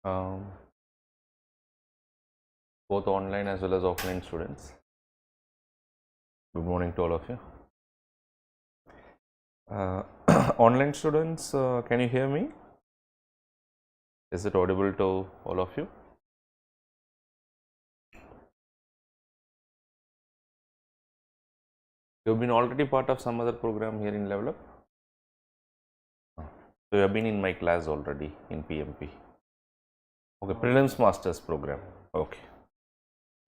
um, both online as well as offline students. Good morning to all of you. Online students, can you hear me? Is it audible to all of you? You have been already part of some other program here in LevelUp? So you have been in my class already in PMP. Okay, Prelims Masters program. Okay,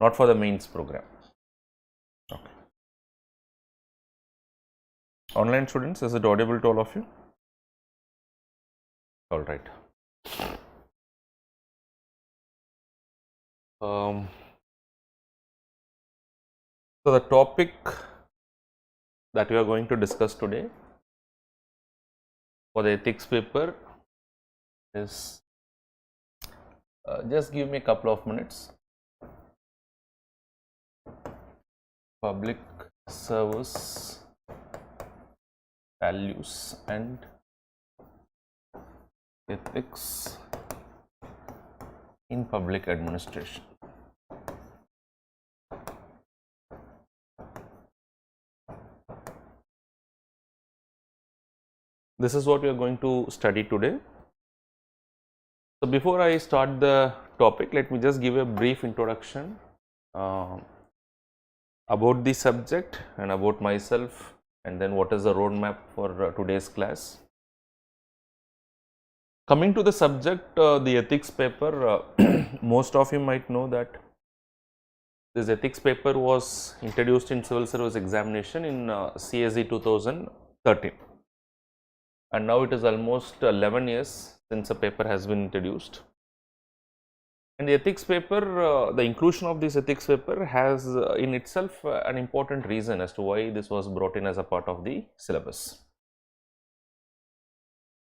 not for the mains program. Okay. Online students, is it audible to all of you? All right. So the topic that we are going to discuss today for the ethics paper is, just give me a couple of minutes. Public service values and ethics in public administration. This is what we are going to study today. So before I start the topic, let me just give a brief introduction about the subject and about myself, and then what is the roadmap for today's class. Coming to the subject, the ethics paper, most of you might know that this ethics paper was introduced in civil service examination in CSE 2013, and now it is almost 11 years since a paper has been introduced. And the ethics paper, the inclusion of this ethics paper has in itself an important reason as to why this was brought in as a part of the syllabus.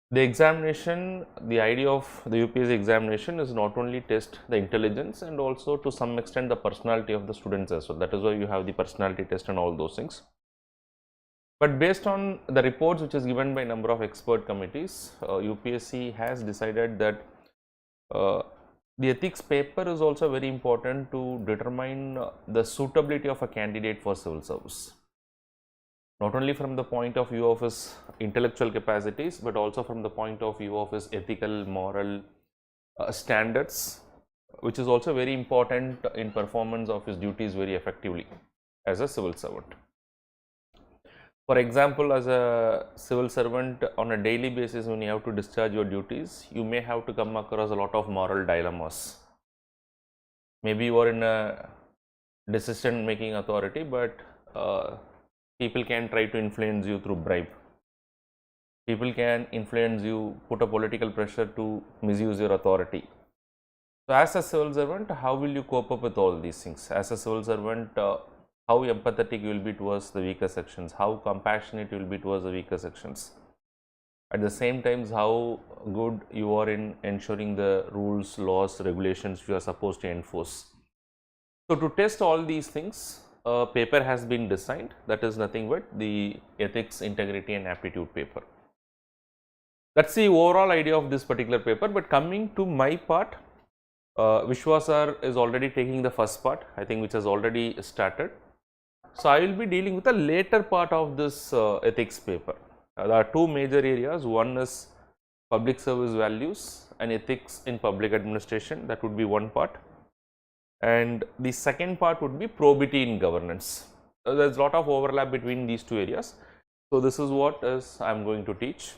The examination, the idea of the UPSC examination is not only test the intelligence and also to some extent the personality of the students as well. That is why you have the personality test and all those things. But based on the reports which is given by number of expert committees, UPSC has decided that the ethics paper is also very important to determine the suitability of a candidate for civil service. Not only from the point of view of his intellectual capacities, but also from the point of view of his ethical, moral standards, which is also very important in performance of his duties very effectively as a civil servant. For example, as a civil servant on a daily basis, when you have to discharge your duties, you may have to come across a lot of moral dilemmas. Maybe you are in a decision making authority, but people can try to influence you through bribe. People can influence you, put a political pressure to misuse your authority. So as a civil servant, how will you cope up with all these things? As a civil servant, how empathetic you will be towards the weaker sections, how compassionate you will be towards the weaker sections. At the same time, how good you are in ensuring the rules, laws, regulations you are supposed to enforce. So to test all these things, a paper has been designed, that is nothing but the ethics, integrity and aptitude paper. That's the overall idea of this particular paper. But coming to my part, Vishwajeet Sir is already taking the first part, I think, which has already started. So I will be dealing with the later part of this ethics paper. There are two major areas. One is public service values and ethics in public administration. That would be one part. And the second part would be probity in governance. There is a lot of overlap between these two areas. So this is what I am going to teach.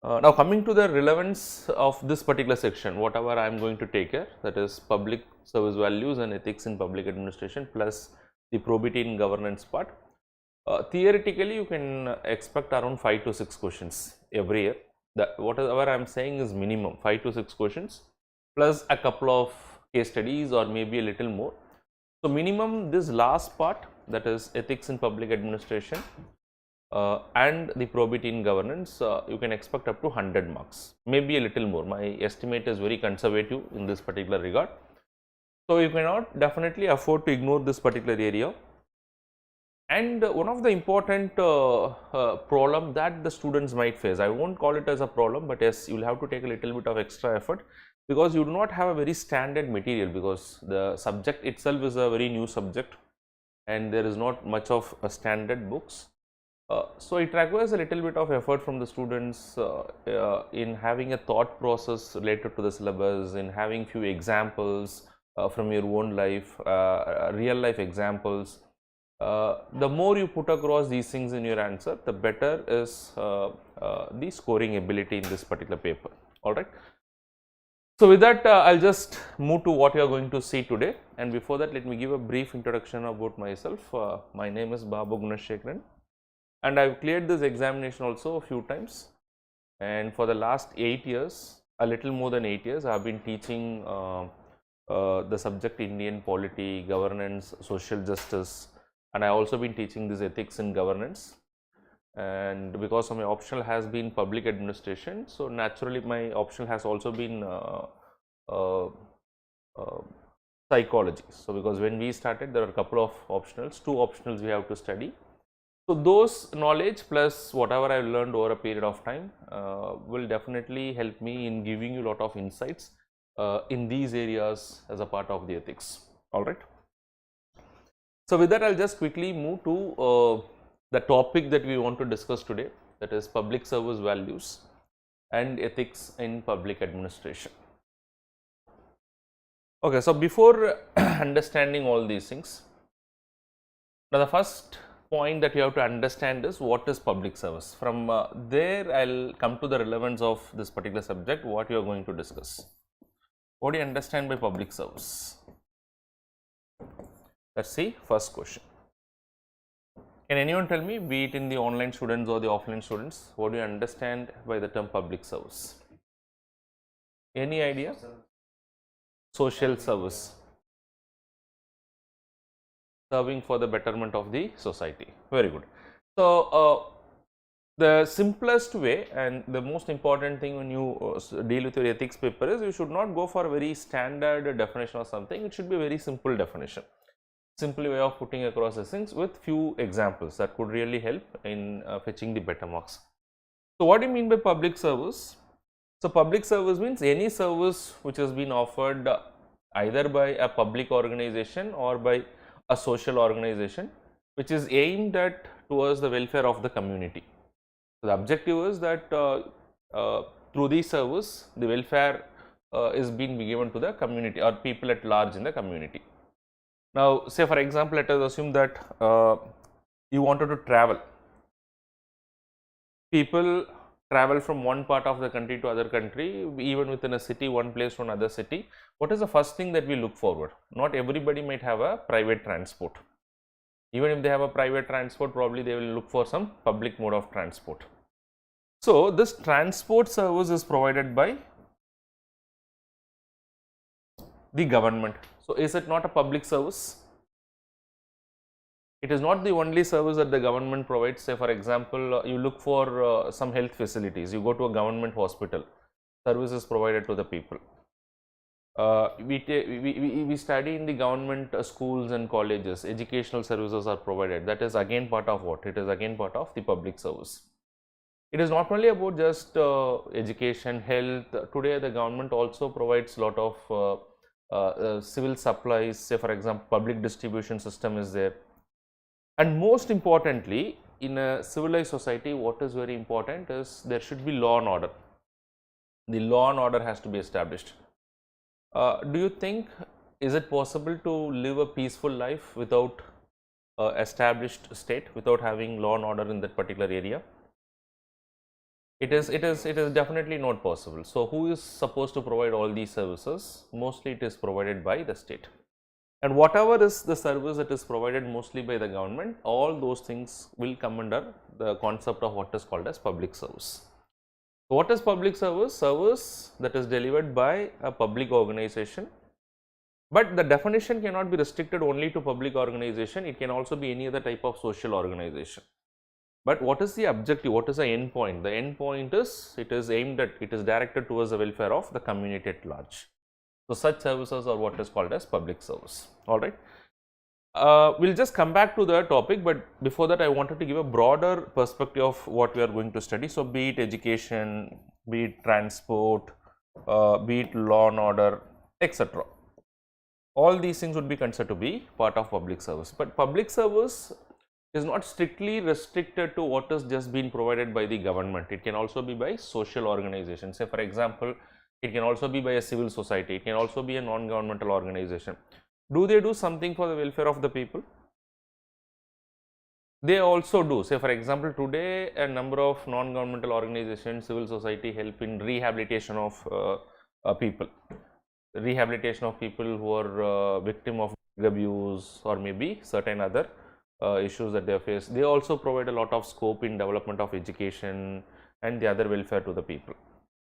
Now coming to the relevance of this particular section, whatever I am going to take here, that is public service values and ethics in public administration plus the probity in governance part. Theoretically, you can expect around 5 to 6 questions every year. Whatever I am saying is minimum 5 to 6 questions plus a couple of case studies or maybe a little more. So minimum this last part, that is ethics in public administration and the probity in governance, you can expect up to 100 marks, maybe a little more. My estimate is very conservative in this particular regard. So you cannot definitely afford to ignore this particular area. And one of the important problem that the students might face, I won't call it as a problem, but yes, you will have to take a little bit of extra effort, because you do not have a very standard material, because the subject itself is a very new subject and there is not much of a standard books. So it requires a little bit of effort from the students in having a thought process related to the syllabus, in having few examples from your own life, real life examples. The more you put across these things in your answer, the better is the scoring ability in this particular paper. All right. So with that, I'll just move to what you are going to see today. And before that, let me give a brief introduction about myself. My name is Babu, and I've cleared this examination also a few times. And for the last 8 years, a little more than 8 years, I've been teaching the subject Indian polity, governance, social justice, and I also been teaching this ethics and governance. And because of my optional has been public administration, so naturally my optional has also been psychology. So because when we started, there are a couple of optionals, 2 optionals we have to study. So those knowledge plus whatever I have learned over a period of time will definitely help me in giving you a lot of insights in these areas as a part of the ethics. All right. So with that, I'll just quickly move to the topic that we want to discuss today, that is public service values and ethics in public administration. Okay, so before understanding all these things, now the first point that you have to understand is what is public service. From there, I'll come to the relevance of this particular subject, what you are going to discuss. What do you understand by public service? Let's see, first question. Can anyone tell me, be it in the online students or the offline students, what do you understand by the term public service? Any idea? Social service. Serving for the betterment of the society. Very good. So, the simplest way and the most important thing when you deal with your ethics paper is you should not go for a very standard definition or something. It should be a very simple definition. Simple way of putting across the things with few examples that could really help in fetching the better marks. So, what do you mean by public service? So, public service means any service which has been offered either by a public organization or by a social organization which is aimed at towards the welfare of the community. So, the objective is that through this service the welfare is being given to the community or people at large in the community. Now, say for example, let us assume that you wanted to travel. People travel from one part of the country to other country, even within a city, one place to another city. What is the first thing that we look forward? Not everybody might have a private transport. Even if they have a private transport, probably they will look for some public mode of transport. So, this transport service is provided by the government. So, is it not a public service? It is not the only service that the government provides. Say for example, you look for some health facilities, you go to a government hospital, service is provided to the people. We study in the government schools and colleges, educational services are provided. That is again part of what? It is again part of the public service. It is not only about just education, health. Today the government also provides a lot of civil supplies. Say for example, public distribution system is there. And most importantly, in a civilized society, what is very important is there should be law and order. The law and order has to be established. Do you think, is it possible to live a peaceful life without established state, without having law and order in that particular area? It is definitely not possible. So, who is supposed to provide all these services? Mostly it is provided by the state. And whatever is the service that is provided mostly by the government, all those things will come under the concept of what is called as public service. So, what is public service? Service that is delivered by a public organization, but the definition cannot be restricted only to public organization, it can also be any other type of social organization. But what is the objective? What is the end point? The end point is, it is aimed at, it is directed towards the welfare of the community at large. So, such services are what is called as public service. All right. We'll just come back to the topic, but before that I wanted to give a broader perspective of what we are going to study. So, be it education, be it transport, be it law and order, etc. All these things would be considered to be part of public service, but public service is not strictly restricted to what is just been provided by the government. It can also be by social organizations. Say for example, it can also be by a civil society, it can also be a non-governmental organization. Do they do something for the welfare of the people? They also do. Say for example, today a number of non-governmental organizations, civil society help in rehabilitation of people. Rehabilitation of people who are victim of abuse or maybe certain other issues that they face. They also provide a lot of scope in development of education and the other welfare to the people.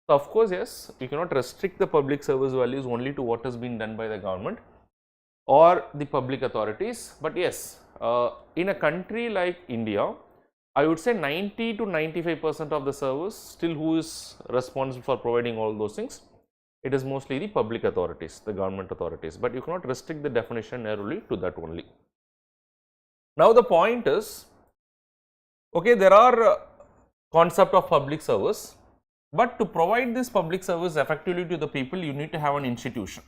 So, of course, yes, you cannot restrict the public service values only to what has been done by the government or the public authorities, but yes, in a country like India, I would say 90 to 95% of the service still who is responsible for providing all those things. It is mostly the public authorities, the government authorities, but you cannot restrict the definition narrowly to that only. Now, the point is, okay, there are concept of public service, but to provide this public service effectively to the people, you need to have an institution.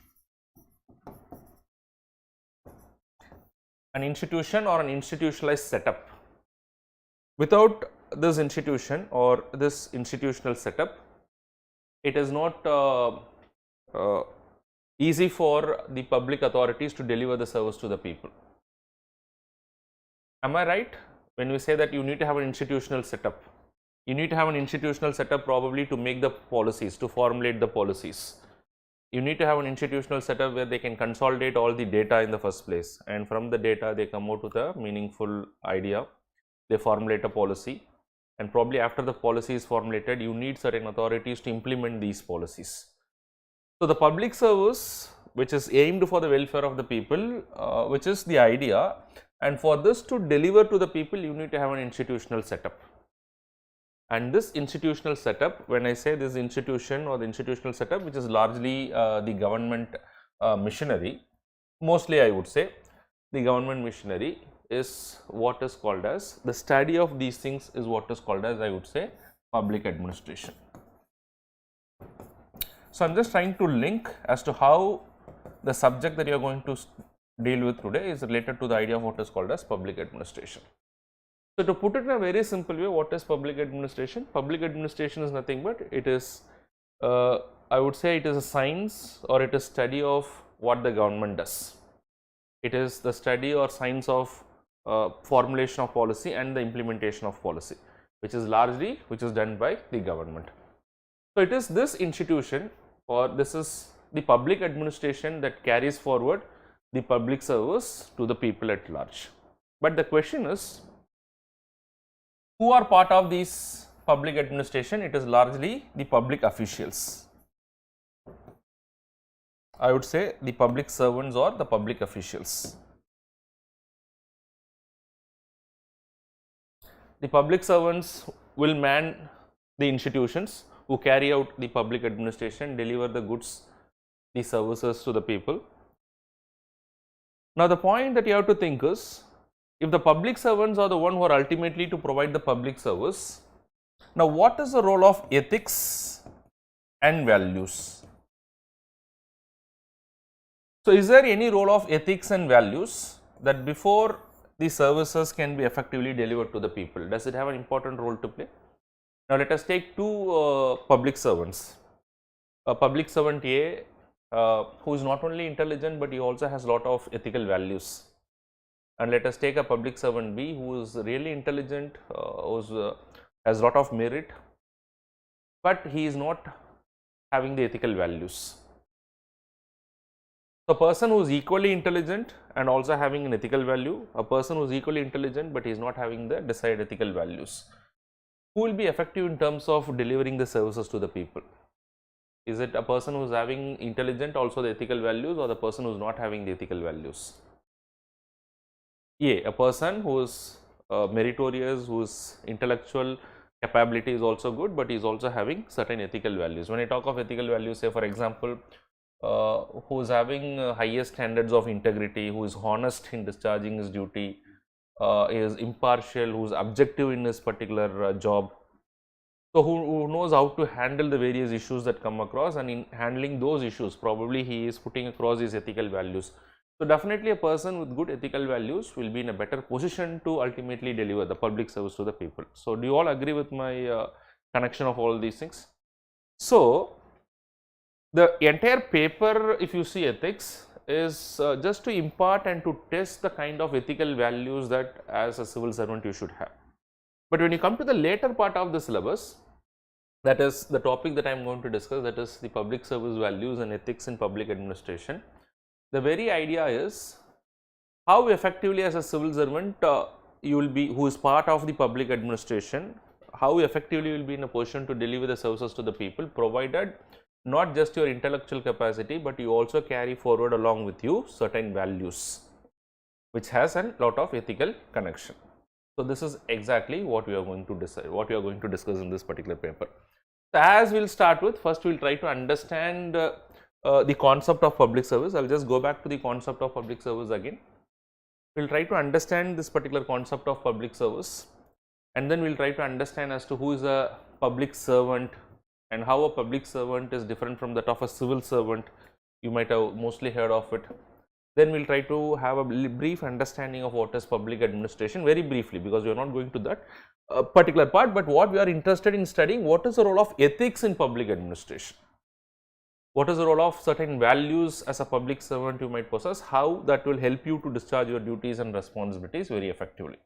An institution or an institutionalized setup. Without this institution or this institutional setup, it is not easy for the public authorities to deliver the service to the people. Am I right? When we say that you need to have an institutional setup, you need to have an institutional setup probably to make the policies, to formulate the policies. You need to have an institutional setup where they can consolidate all the data in the first place, and from the data they come out with a meaningful idea, they formulate a policy, and probably after the policy is formulated, you need certain authorities to implement these policies. So, the public service which is aimed for the welfare of the people, which is the idea, and for this to deliver to the people, you need to have an institutional setup. And this institutional setup, when I say this institution or the institutional setup, which is largely the government machinery, mostly I would say the government machinery is what is called as, the study of these things is what is called as, I would say, public administration. So, I am just trying to link as to how the subject that you are going to deal with today is related to the idea of what is called as public administration. So, to put it in a very simple way, what is public administration? Public administration is nothing but it is, I would say it is a science or it is study of what the government does. It is the study or science of formulation of policy and the implementation of policy, which is largely done by the government. So, it is this institution or this is the public administration that carries forward the public service to the people at large. But the question is, who are part of this public administration? It is largely the public officials. I would say the public servants or the public officials. The public servants will man the institutions who carry out the public administration, deliver the goods, the services to the people. Now, the point that you have to think is, if the public servants are the one who are ultimately to provide the public service, now what is the role of ethics and values? So, is there any role of ethics and values that before the services can be effectively delivered to the people? Does it have an important role to play? Now, let us take two public servants. A public servant A who is not only intelligent, but he also has a lot of ethical values. And let us take a public servant B who is really intelligent, has a lot of merit, but he is not having the ethical values. So, a person who is equally intelligent and also having an ethical value, a person who is equally intelligent, but he is not having the desired ethical values. Who will be effective in terms of delivering the services to the people? Is it a person who is having intelligent also the ethical values, or the person who is not having the ethical values? A person who is meritorious, whose intellectual capability is also good, but he is also having certain ethical values. When I talk of ethical values, say for example, who is having highest standards of integrity, who is honest in discharging his duty, is impartial, who is objective in his particular job. So, who knows how to handle the various issues that come across, and in handling those issues probably he is putting across his ethical values. So, definitely a person with good ethical values will be in a better position to ultimately deliver the public service to the people. So, do you all agree with my connection of all these things? So, the entire paper, if you see ethics, is just to impart and to test the kind of ethical values that as a civil servant you should have. But when you come to the later part of the syllabus, that is the topic that I am going to discuss, that is the public service values and ethics in public administration. The very idea is how effectively as a civil servant you will be, who is part of the public administration, how effectively you will be in a position to deliver the services to the people, provided not just your intellectual capacity, but you also carry forward along with you certain values which has a lot of ethical connection. So, this is exactly what we are going to decide, what we are going to discuss in this particular paper. So, as we will start with, first we will try to understand the concept of public service. I will just go back to the concept of public service again. We will try to understand this particular concept of public service, and then we will try to understand as to who is a public servant and how a public servant is different from that of a civil servant. You might have mostly heard of it. Then we will try to have a brief understanding of what is public administration, very briefly, because we are not going to that particular part, but what we are interested in studying, what is the role of ethics in public administration, what is the role of certain values as a public servant you might possess, how that will help you to discharge your duties and responsibilities very effectively.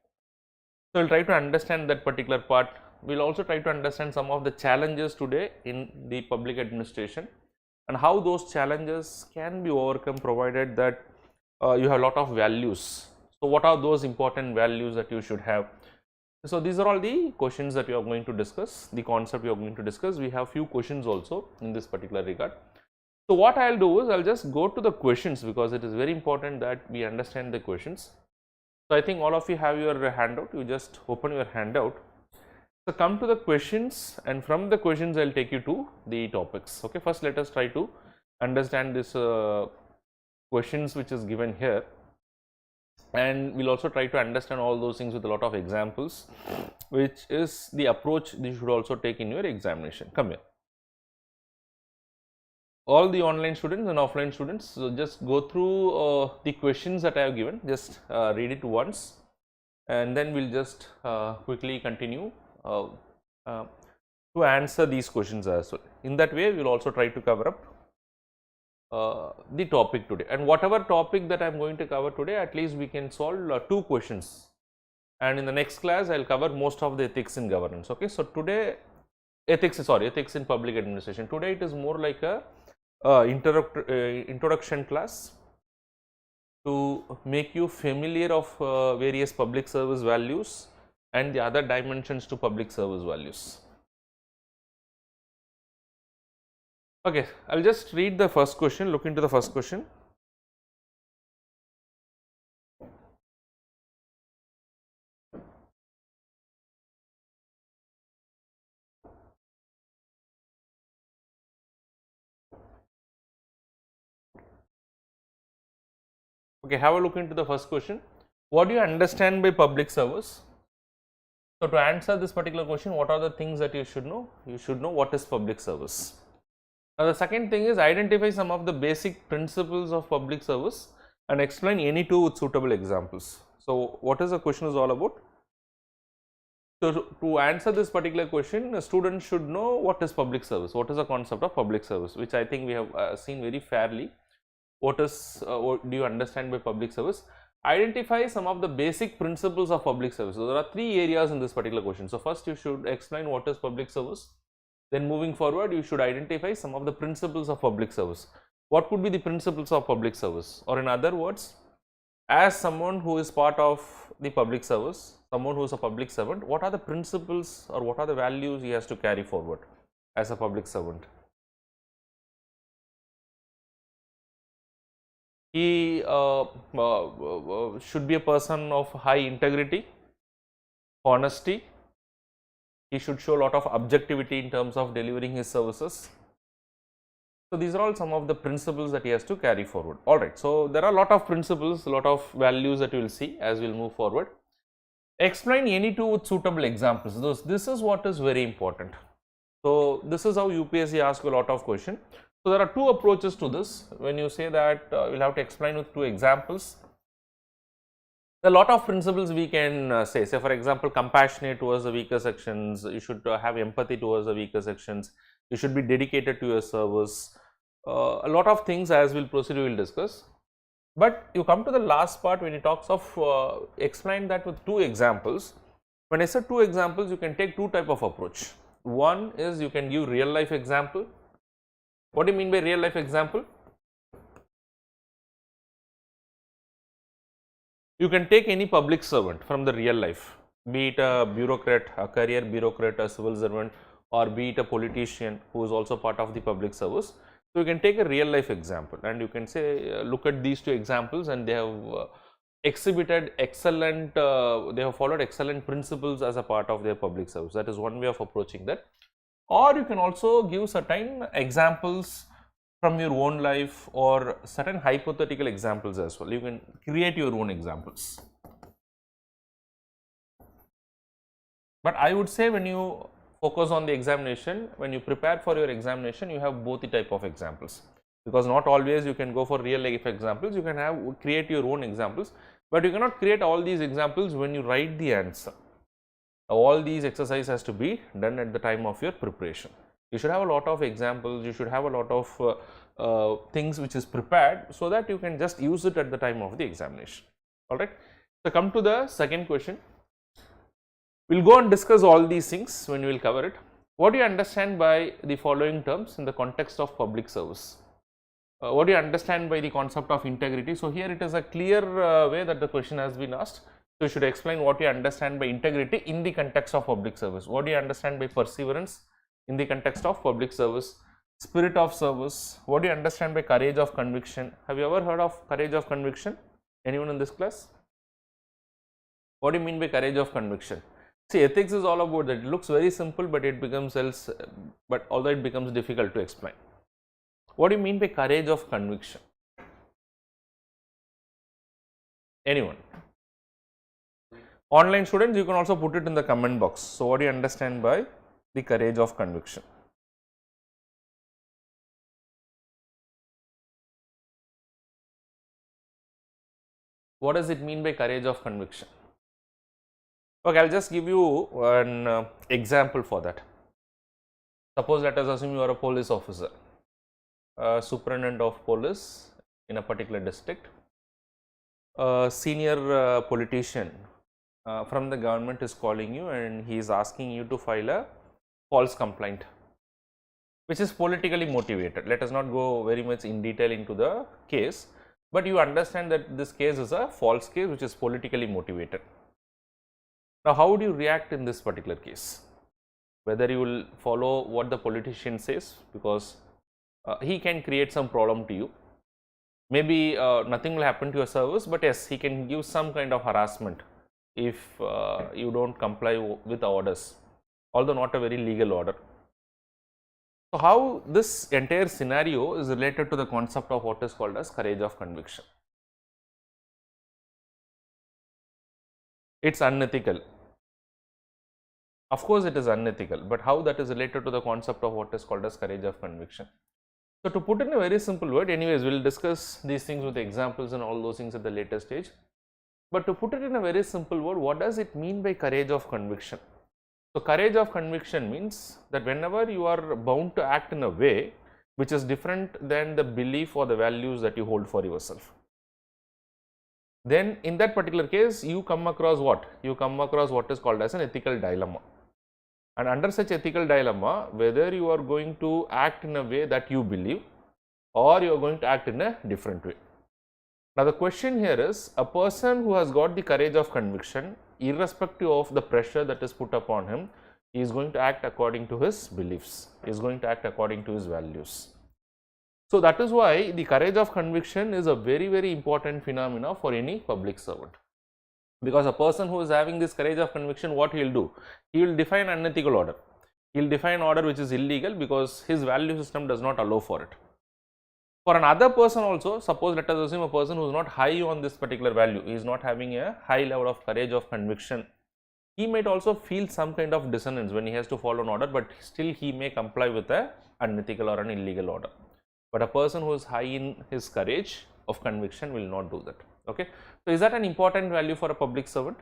So, we will try to understand that particular part. We will also try to understand some of the challenges today in the public administration and how those challenges can be overcome, provided that you have a lot of values. So, what are those important values that you should have? So, these are all the questions that we are going to discuss, the concept we are going to discuss. We have few questions also in this particular regard. So, what I will do is I will just go to the questions, because it is very important that we understand the questions. So, I think all of you have your handout, you just open your handout. So, come to the questions, and from the questions I will take you to the topics. Okay, first let us try to understand this questions which is given here, and we will also try to understand all those things with a lot of examples, which is the approach you should also take in your examination. Come here. All the online students and offline students, so just go through the questions that I have given, just read it once, and then we will just quickly continue to answer these questions as well. In that way, we will also try to cover up the topic today, and whatever topic that I am going to cover today, at least we can solve 2 questions, and in the next class I will cover most of the ethics in governance. Okay, so today ethics in public administration. Today it is more like a introduction class to make you familiar of various public service values and the other dimensions to public service values. Okay, I will just read the first question, look into the first question. Okay, have a look into the first question. What do you understand by public service? So, to answer this particular question, what are the things that you should know? You should know what is public service. Now, the second thing is identify some of the basic principles of public service and explain any two with suitable examples. So, what is the question is all about? So, to answer this particular question, a student should know what is public service, what is the concept of public service, which I think we have seen very fairly. What do you understand by public service? Identify some of the basic principles of public service. So, there are 3 areas in this particular question. So, first you should explain what is public service. Then moving forward, you should identify some of the principles of public service. What could be the principles of public service? Or in other words, as someone who is part of the public service, someone who is a public servant, what are the principles or what are the values he has to carry forward as a public servant? He should be a person of high integrity, honesty. He should show a lot of objectivity in terms of delivering his services. So, these are all some of the principles that he has to carry forward. Alright, so there are a lot of principles, a lot of values that you will see as we will move forward. Explain any two with suitable examples. This is what is very important. So, this is how UPSC asks a lot of questions. So, there are two approaches to this. When you say that you will have to explain with two examples, a lot of principles we can say for example, compassionate towards the weaker sections, you should have empathy towards the weaker sections, you should be dedicated to your service, a lot of things as we will proceed we will discuss. But you come to the last part when he talks of explain that with two examples. When I said two examples, you can take two type of approach. One is you can give real life example. What do you mean by real life example? You can take any public servant from the real life, be it a bureaucrat, a career bureaucrat, a civil servant, or be it a politician who is also part of the public service. So, you can take a real life example and you can say look at these two examples and they have exhibited excellent, they have followed excellent principles as a part of their public service. That is one way of approaching that. Or you can also give certain examples from your own life or certain hypothetical examples as well. You can create your own examples. But I would say when you focus on the examination, when you prepare for your examination, you have both the type of examples, because not always you can go for real life examples, you can create your own examples, but you cannot create all these examples when you write the answer. All these exercise has to be done at the time of your preparation. You should have a lot of examples, you should have a lot of things which is prepared so that you can just use it at the time of the examination. Alright. So, come to the second question. We will go and discuss all these things when we will cover it. What do you understand by the following terms in the context of public service? What do you understand by the concept of integrity? So, here it is a clear way that the question has been asked. So, you should explain what you understand by integrity in the context of public service. What do you understand by perseverance in the context of public service? Spirit of service. What do you understand by courage of conviction? Have you ever heard of courage of conviction? Anyone in this class? What do you mean by courage of conviction? See, ethics is all about that. It looks very simple, but it becomes although it becomes difficult to explain. What do you mean by courage of conviction? Anyone? Online students, you can also put it in the comment box. So, what do you understand by the courage of conviction? What does it mean by courage of conviction? Okay, I will just give you an example for that. Suppose let us assume you are a police officer, superintendent of police in a particular district. A senior politician from the government is calling you and he is asking you to file a false complaint, which is politically motivated. Let us not go very much in detail into the case, but you understand that this case is a false case which is politically motivated. Now, how would you react in this particular case? Whether you will follow what the politician says, because he can create some problem to you. Maybe nothing will happen to your service, but yes, he can give some kind of harassment if you do not comply with the orders, although not a very legal order. So, how this entire scenario is related to the concept of what is called as courage of conviction? It is unethical. Of course, it is unethical, but how that is related to the concept of what is called as courage of conviction? So, to put in a very simple word, anyways, we will discuss these things with examples and all those things at the later stage. But to put it in a very simple word, what does it mean by courage of conviction? So, courage of conviction means that whenever you are bound to act in a way which is different than the belief or the values that you hold for yourself, then in that particular case you come across what? You come across what is called as an ethical dilemma. And under such ethical dilemma, whether you are going to act in a way that you believe or you are going to act in a different way. Now, the question here is, a person who has got the courage of conviction, irrespective of the pressure that is put upon him, he is going to act according to his beliefs, he is going to act according to his values. So, that is why the courage of conviction is a very, very important phenomena for any public servant. Because a person who is having this courage of conviction, what he will do? He will define unethical order. He will define order which is illegal because his value system does not allow for it. For another person also, suppose let us assume a person who is not high on this particular value, he is not having a high level of courage of conviction, he might also feel some kind of dissonance when he has to follow an order, but still he may comply with a unethical or an illegal order. But a person who is high in his courage of conviction will not do that. Okay. So, is that an important value for a public servant?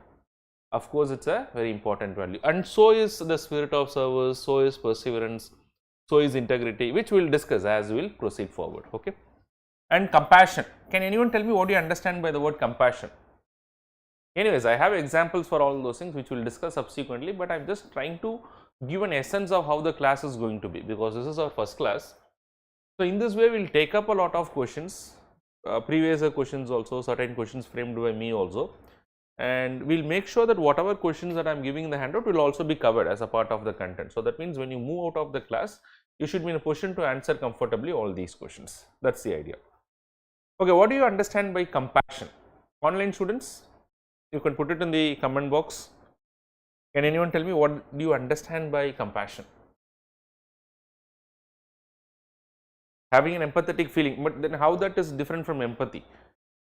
Of course, it is a very important value, and so is the spirit of service, so is perseverance, so is integrity, which we will discuss as we will proceed forward. Okay. And compassion. Can anyone tell me what do you understand by the word compassion? Anyways, I have examples for all those things which we will discuss subsequently, but I am just trying to give an essence of how the class is going to be, because this is our first class. So, in this way we will take up a lot of questions, previous questions also, certain questions framed by me also, and we will make sure that whatever questions that I am giving in the handout will also be covered as a part of the content. So, that means when you move out of the class, you should be in a position to answer comfortably all these questions. That is the idea. Okay, what do you understand by compassion? Online students, you can put it in the comment box. Can anyone tell me what do you understand by compassion? Having an empathetic feeling, but then how that is different from empathy?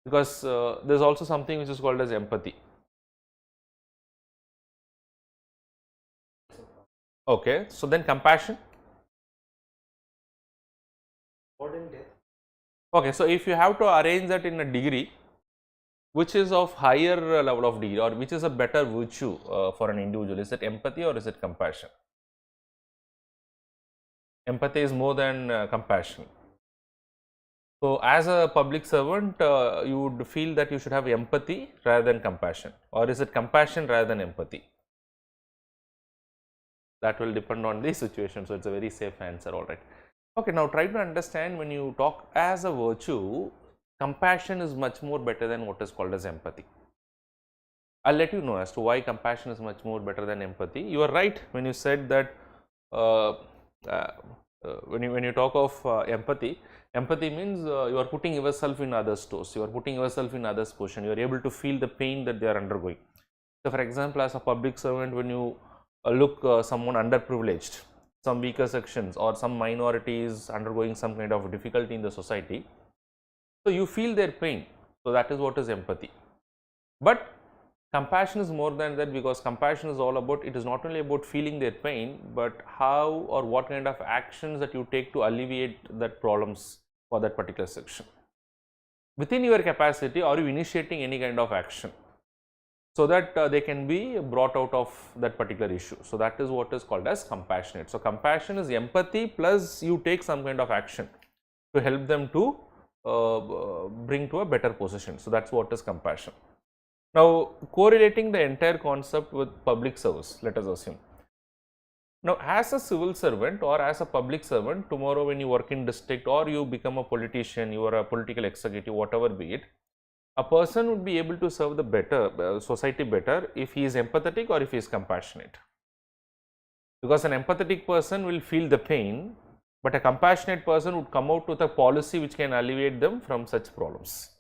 Because there is also something which is called as empathy. Okay, so then compassion? Okay, so if you have to arrange that in a degree, which is of higher level of degree, or which is a better virtue for an individual, is it empathy or is it compassion? Empathy is more than compassion. So, as a public servant, you would feel that you should have empathy rather than compassion, or is it compassion rather than empathy? That will depend on the situation. So, it is a very safe answer, alright. Okay, now try to understand, when you talk as a virtue, compassion is much more better than what is called as empathy. I will let you know as to why compassion is much more better than empathy. You are right when you said that when you talk of empathy, empathy means you are putting yourself in others' toes, you are putting yourself in others' position, you are able to feel the pain that they are undergoing. So, for example, as a public servant, when you look someone underprivileged, some weaker sections or some minorities undergoing some kind of difficulty in the society, so you feel their pain. So, that is what is empathy. But compassion is more than that, because compassion is all about, it is not only about feeling their pain, but how or what kind of actions that you take to alleviate that problems for that particular section. Within your capacity, are you initiating any kind of action so that they can be brought out of that particular issue? So, that is what is called as compassionate. So, compassion is empathy plus you take some kind of action to help them to bring to a better position. So, that is what is compassion. Now, correlating the entire concept with public service, let us assume. Now, as a civil servant or as a public servant, tomorrow when you work in district or you become a politician, you are a political executive, whatever be it, a person would be able to serve the better society better if he is empathetic or if he is compassionate. Because an empathetic person will feel the pain, but a compassionate person would come out with a policy which can alleviate them from such problems.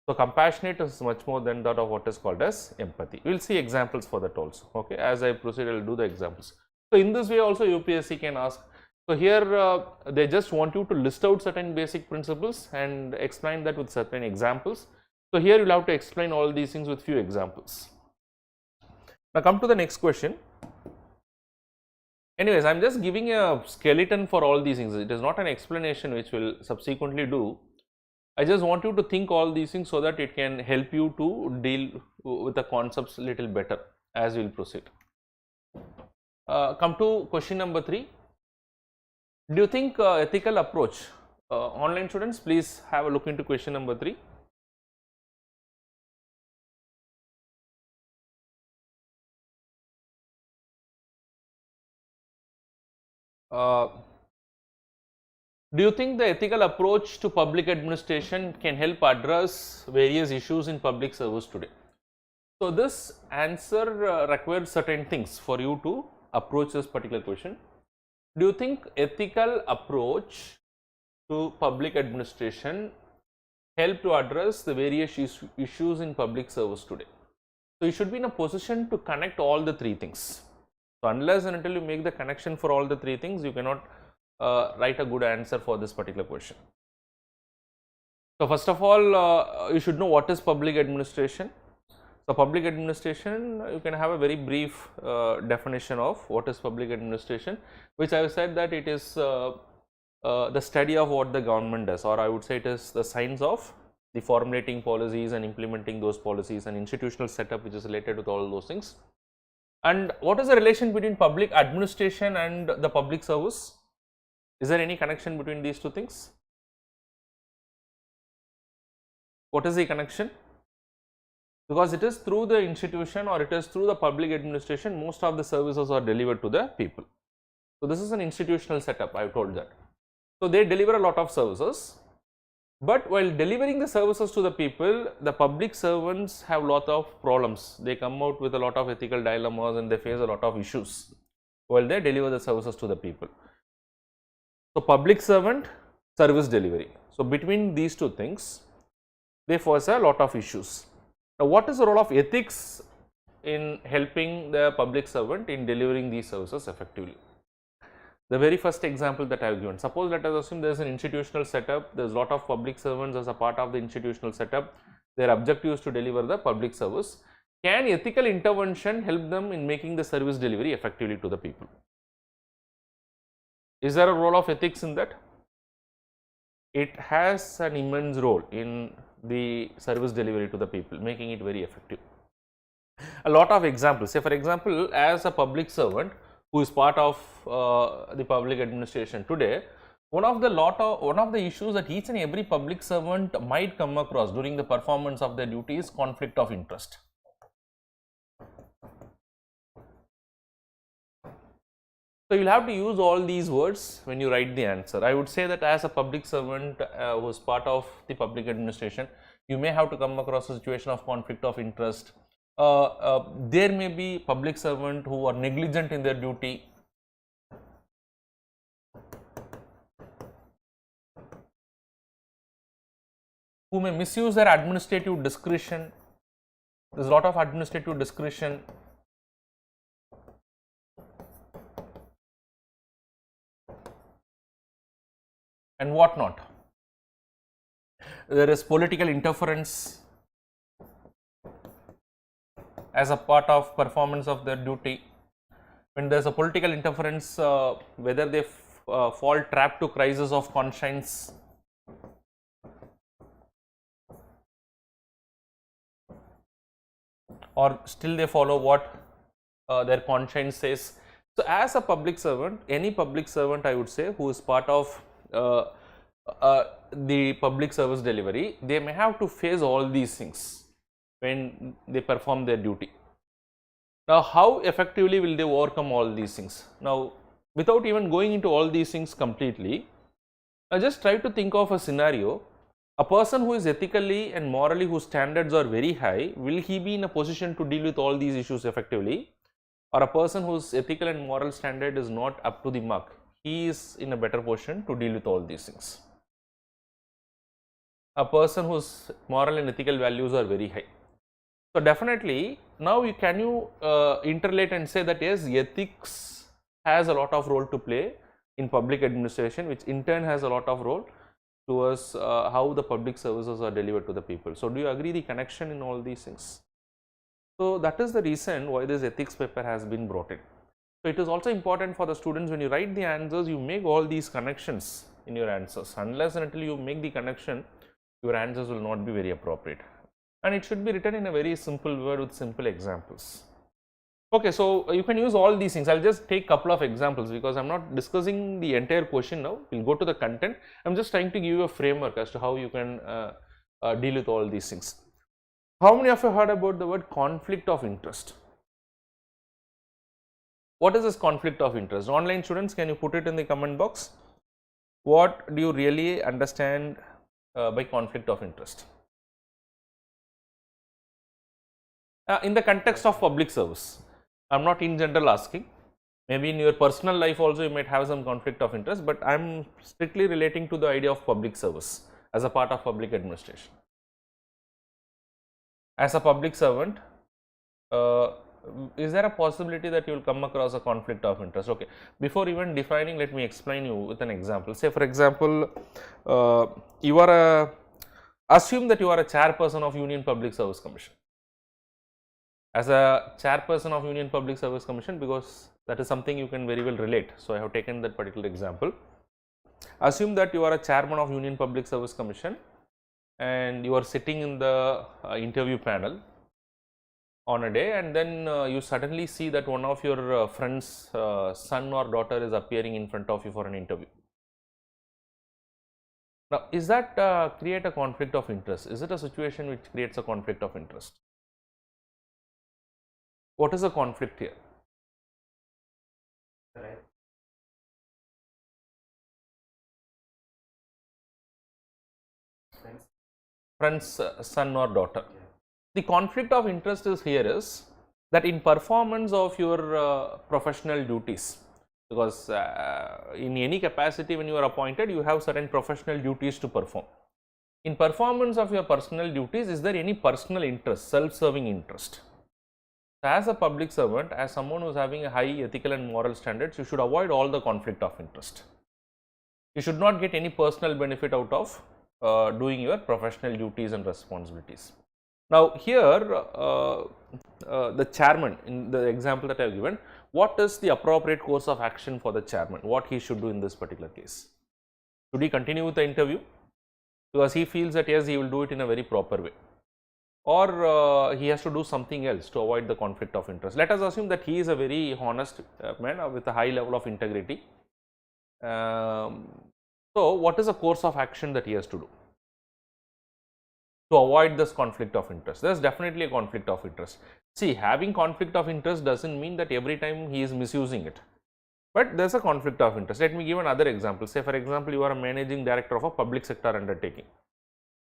So, compassionate is much more than that of what is called as empathy. We will see examples for that also. Okay, as I proceed, I will do the examples. So, in this way also UPSC can ask. So, here they just want you to list out certain basic principles and explain that with certain examples. So, here you will have to explain all these things with few examples. Now, come to the next question. Anyways, I am just giving a skeleton for all these things. It is not an explanation which we will subsequently do. I just want you to think all these things so that it can help you to deal with the concepts a little better as we will proceed. Come to question number 3. Do you think ethical approach, online students, please have a look into question number 3. Do you think the ethical approach to public administration can help address various issues in public service today? So, this answer requires certain things for you to approach this particular question. Do you think ethical approach to public administration help to address the various issues in public service today? So, you should be in a position to connect all the 3 things. So, unless and until you make the connection for all the 3 things, you cannot write a good answer for this particular question. So, first of all, you should know what is public administration. So, public administration, you can have a very brief definition of what is public administration, which I have said that it is the study of what the government does, or I would say it is the science of the formulating policies and implementing those policies and institutional setup which is related with all those things. And what is the relation between public administration and the public service? Is there any connection between these two things? What is the connection? Because it is through the institution or it is through the public administration most of the services are delivered to the people. So, this is an institutional setup, I have told that. So, they deliver a lot of services, but while delivering the services to the people, the public servants have lot of problems. They come out with a lot of ethical dilemmas and they face a lot of issues while they deliver the services to the people. So, public servant, service delivery. So, between these two things, they face a lot of issues. Now, what is the role of ethics in helping the public servant in delivering these services effectively? The very first example that I have given, suppose let us assume there is an institutional setup, there is a lot of public servants as a part of the institutional setup, their objective is to deliver the public service. Can ethical intervention help them in making the service delivery effectively to the people? Is there a role of ethics in that? It has an immense role in the service delivery to the people, making it very effective. A lot of examples, say for example, as a public servant who is part of the public administration today, one of the issues that each and every public servant might come across during the performance of their duty is conflict of interest. So, you will have to use all these words when you write the answer. I would say that as a public servant who is part of the public administration, you may have to come across a situation of conflict of interest. There may be public servants who are negligent in their duty. Who may misuse their administrative discretion. There is a lot of administrative discretion. And what not. There is political interference as a part of performance of their duty. When there is a political interference, whether they fall trap to crisis of conscience, or still they follow what their conscience says. So, as a public servant, any public servant I would say who is part of the public service delivery, they may have to face all these things when they perform their duty. Now, how effectively will they overcome all these things? Now, without even going into all these things completely, I just try to think of a scenario. A person who is ethically and morally, whose standards are very high, will he be in a position to deal with all these issues effectively? Or a person whose ethical and moral standard is not up to the mark, he is in a better position to deal with all these things. A person whose moral and ethical values are very high. So, definitely now can you interrelate and say that yes, ethics has a lot of role to play in public administration, which in turn has a lot of role towards how the public services are delivered to the people. So, do you agree the connection in all these things? So, that is the reason why this ethics paper has been brought in. So, it is also important for the students when you write the answers, you make all these connections in your answers. Unless and until you make the connection, your answers will not be very appropriate. And it should be written in a very simple word with simple examples. Okay, so you can use all these things. I will just take couple of examples because I am not discussing the entire question now. We will go to the content. I am just trying to give you a framework as to how you can deal with all these things. How many of you heard about the word conflict of interest? What is this conflict of interest? Online students, can you put it in the comment box? What do you really understand by conflict of interest? In the context of public service, I am not in general asking. Maybe in your personal life also you might have some conflict of interest, but I am strictly relating to the idea of public service as a part of public administration. As a public servant, is there a possibility that you will come across a conflict of interest? Okay, before even defining, let me explain you with an example. Say for example, you are Assume that you are a chairperson of Union Public Service Commission. As a chairperson of Union Public Service Commission, because that is something you can very well relate. So, I have taken that particular example. Assume that you are a chairman of Union Public Service Commission and you are sitting in the interview panel on a day, and then you suddenly see that one of your friend's son or daughter is appearing in front of you for an interview. Now, is that create a conflict of interest? Is it a situation which creates a conflict of interest? What is the conflict here? Right. Friend's son or daughter. Yeah. The conflict of interest is here is that in performance of your professional duties, because in any capacity when you are appointed, you have certain professional duties to perform. In performance of your personal duties, is there any personal interest, self-serving interest? As a public servant, as someone who is having a high ethical and moral standards, you should avoid all the conflict of interest. You should not get any personal benefit out of doing your professional duties and responsibilities. Now, here the chairman, in the example that I have given, what is the appropriate course of action for the chairman? What he should do in this particular case? Should he continue with the interview because he feels that yes, he will do it in a very proper way, or he has to do something else to avoid the conflict of interest? Let us assume that he is a very honest man with a high level of integrity. So, what is the course of action that he has to do to avoid this conflict of interest? There is definitely a conflict of interest. See, having conflict of interest does not mean that every time he is misusing it, but there is a conflict of interest. Let me give another example. Say for example, you are a managing director of a public sector undertaking.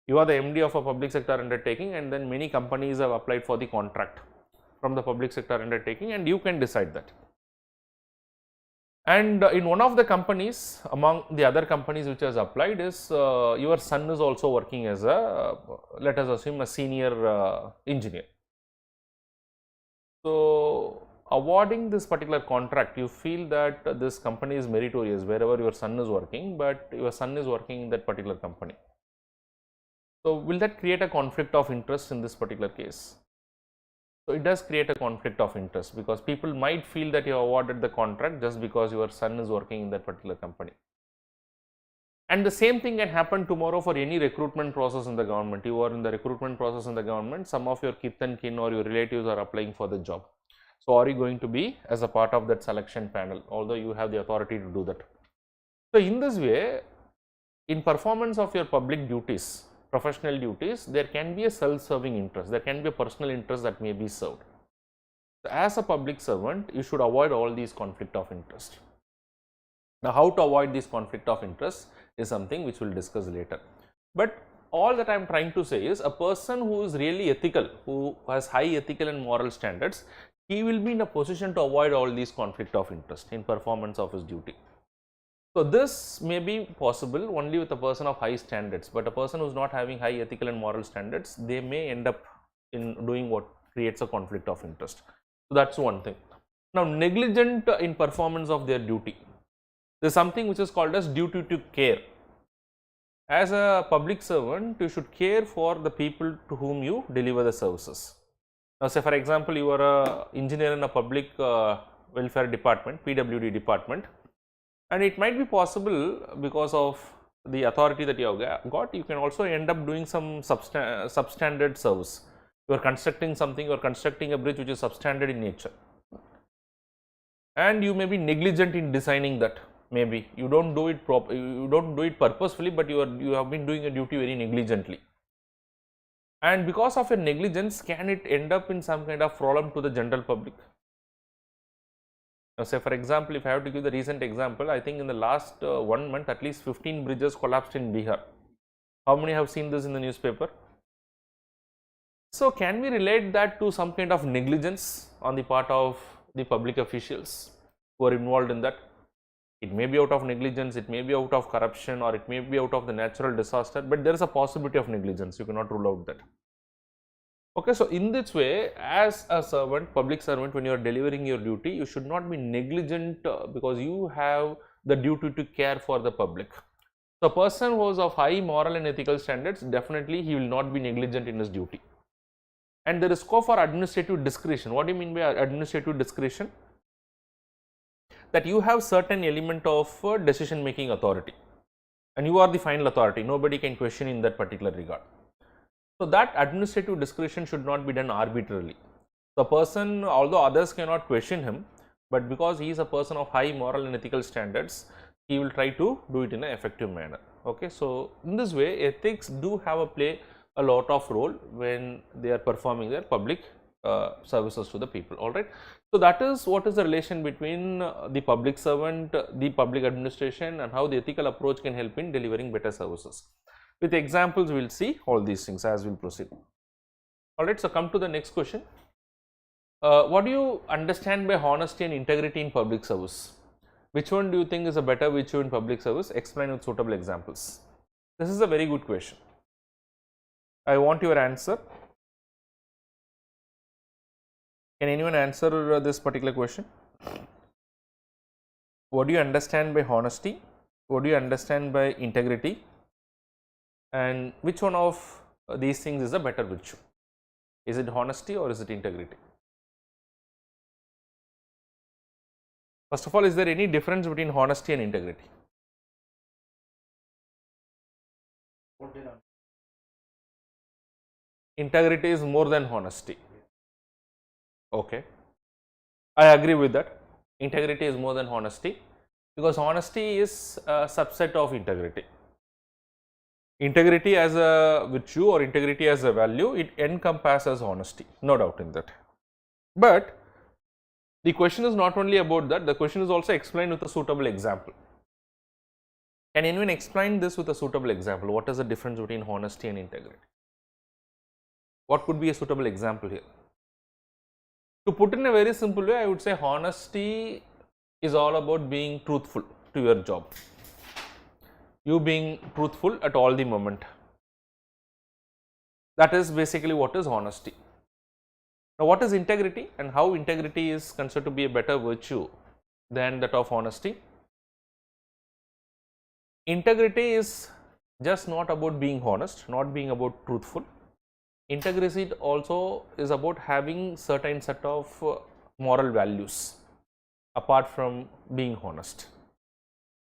You are the MD of a public sector undertaking, and then many companies have applied for the contract from the public sector undertaking, and you can decide that. And in one of the companies, among the other companies which has applied, is your son is also working as a, let us assume, a senior engineer. So, awarding this particular contract, you feel that this company is meritorious wherever your son is working, but your son is working in that particular company. So, will that create a conflict of interest in this particular case? So, it does create a conflict of interest, because people might feel that you have awarded the contract just because your son is working in that particular company. And the same thing can happen tomorrow for any recruitment process in the government. You are in the recruitment process in the government, some of your kith and kin or your relatives are applying for the job. So, are you going to be as a part of that selection panel, although you have the authority to do that? So, in this way, in performance of your public duties, professional duties, there can be a self-serving interest, there can be a personal interest that may be served. So, as a public servant, you should avoid all these conflict of interest. Now, how to avoid this conflict of interest is something which we will discuss later. But all that I am trying to say is, a person who is really ethical, who has high ethical and moral standards, he will be in a position to avoid all these conflict of interest in performance of his duty. So, this may be possible only with a person of high standards, but a person who is not having high ethical and moral standards, they may end up in doing what creates a conflict of interest. So, that is one thing. Now, negligent in performance of their duty, there is something which is called as duty to care. As a public servant, you should care for the people to whom you deliver the services. Now, say for example, you are an engineer in a public welfare department, PWD department, and it might be possible because of the authority that you have got, you can also end up doing some substandard service. You are constructing something, you are constructing a bridge which is substandard in nature, and you may be negligent in designing that. Maybe you don't do it you don't do it purposefully, but you have been doing a duty very negligently. And because of your negligence, can it end up in some kind of problem to the general public? Now, say for example, if I have to give the recent example, I think in the last 1 month, at least 15 bridges collapsed in Bihar. How many have seen this in the newspaper? So, can we relate that to some kind of negligence on the part of the public officials who are involved in that? It may be out of negligence, it may be out of corruption, or it may be out of the natural disaster, but there is a possibility of negligence, you cannot rule out that. Okay, so in this way, as a servant, public servant, when you are delivering your duty, you should not be negligent because you have the duty to care for the public. So, a person who is of high moral and ethical standards, definitely he will not be negligent in his duty. And there is scope for administrative discretion. What do you mean by administrative discretion? That you have certain element of decision making authority, and you are the final authority, nobody can question in that particular regard. So, that administrative discretion should not be done arbitrarily. The person, although others cannot question him, but because he is a person of high moral and ethical standards, he will try to do it in an effective manner. Okay. So, in this way ethics do have a lot of role when they are performing their public services to the people. Alright. So, that is what is the relation between the public servant, the public administration, and how the ethical approach can help in delivering better services. With examples we will see all these things as we will proceed. Alright. So, come to the next question. What do you understand by honesty and integrity in public service? Which one do you think is a better virtue in public service? Explain with suitable examples. This is a very good question. I want your answer. Can anyone answer this particular question? What do you understand by honesty? What do you understand by integrity? And which one of these things is a better virtue? Is it honesty or is it integrity? First of all, is there any difference between honesty and integrity? Integrity is more than honesty. Okay. I agree with that. Integrity is more than honesty, because honesty is a subset of integrity. Integrity as a virtue or integrity as a value, it encompasses honesty, no doubt in that. But the question is not only about that, the question is also explained with a suitable example. Can anyone explain this with a suitable example? What is the difference between honesty and integrity? What could be a suitable example here? To put in a very simple way, I would say honesty is all about being truthful to your job. You being truthful at all the moment. That is basically what is honesty. Now, what is integrity and how integrity is considered to be a better virtue than that of honesty? Integrity is just not about being honest, not being about truthful. Integrity also is about having certain set of moral values apart from being honest.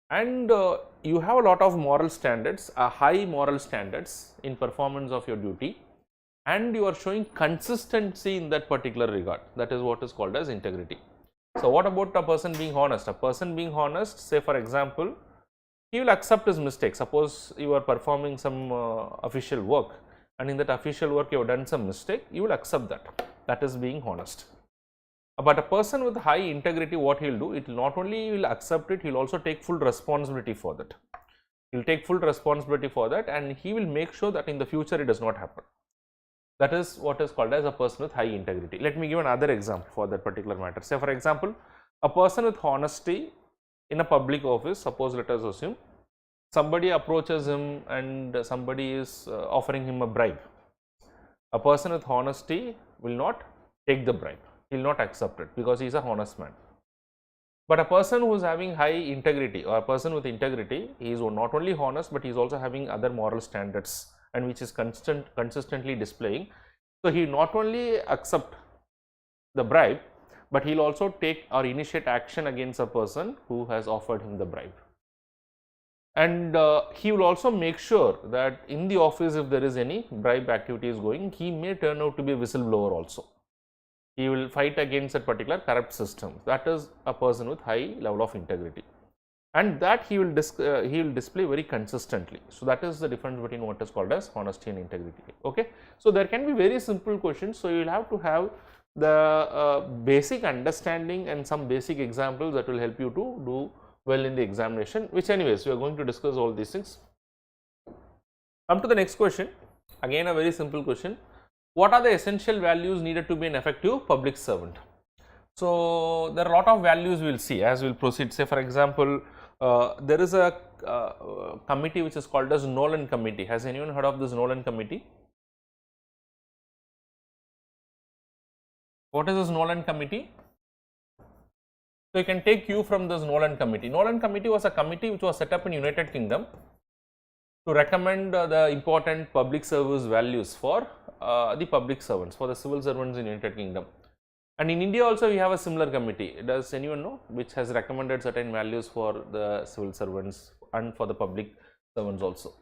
And you have a lot of moral standards, high moral standards in performance of your duty, and you are showing consistency in that particular regard. That is what is called as integrity. So, what about a person being honest? A person being honest, say for example, he will accept his mistake. Suppose you are performing some official work, and in that official work you have done some mistake, you will accept that. That is being honest. But a person with high integrity, what he will do, it will not only will accept it, he will also take full responsibility for that. He will take full responsibility for that, and he will make sure that in the future it does not happen. That is what is called as a person with high integrity. Let me give another example for that particular matter. Say for example, a person with honesty in a public office, suppose let us assume somebody approaches him and somebody is offering him a bribe. A person with honesty will not take the bribe, he will not accept it because he is a honest man. But a person who is having high integrity, or a person with integrity, he is not only honest but he is also having other moral standards, and which is consistently displaying. So, he not only accept the bribe, but he will also take or initiate action against a person who has offered him the bribe. And he will also make sure that in the office, if there is any bribe activities going, he may turn out to be a whistleblower also. He will fight against that particular corrupt system. That is a person with high level of integrity, and that he will display very consistently. So, that is the difference between what is called as honesty and integrity. Okay. So, there can be very simple questions. So, you will have to have the basic understanding and some basic examples that will help you to do well in the examination, which anyways we are going to discuss all these things. Come to the next question, again a very simple question. What are the essential values needed to be an effective public servant? So, there are a lot of values we will see as we will proceed. Say for example, there is a committee which is called as Nolan committee. Has anyone heard of this Nolan committee? What is this Nolan committee? So, you can take cue from this Nolan committee. Nolan committee was a committee which was set up in United Kingdom, to recommend the important public service values for the public servants, for the civil servants in United Kingdom. And in India also we have a similar committee. Does anyone know which has recommended certain values for the civil servants and for the public servants also?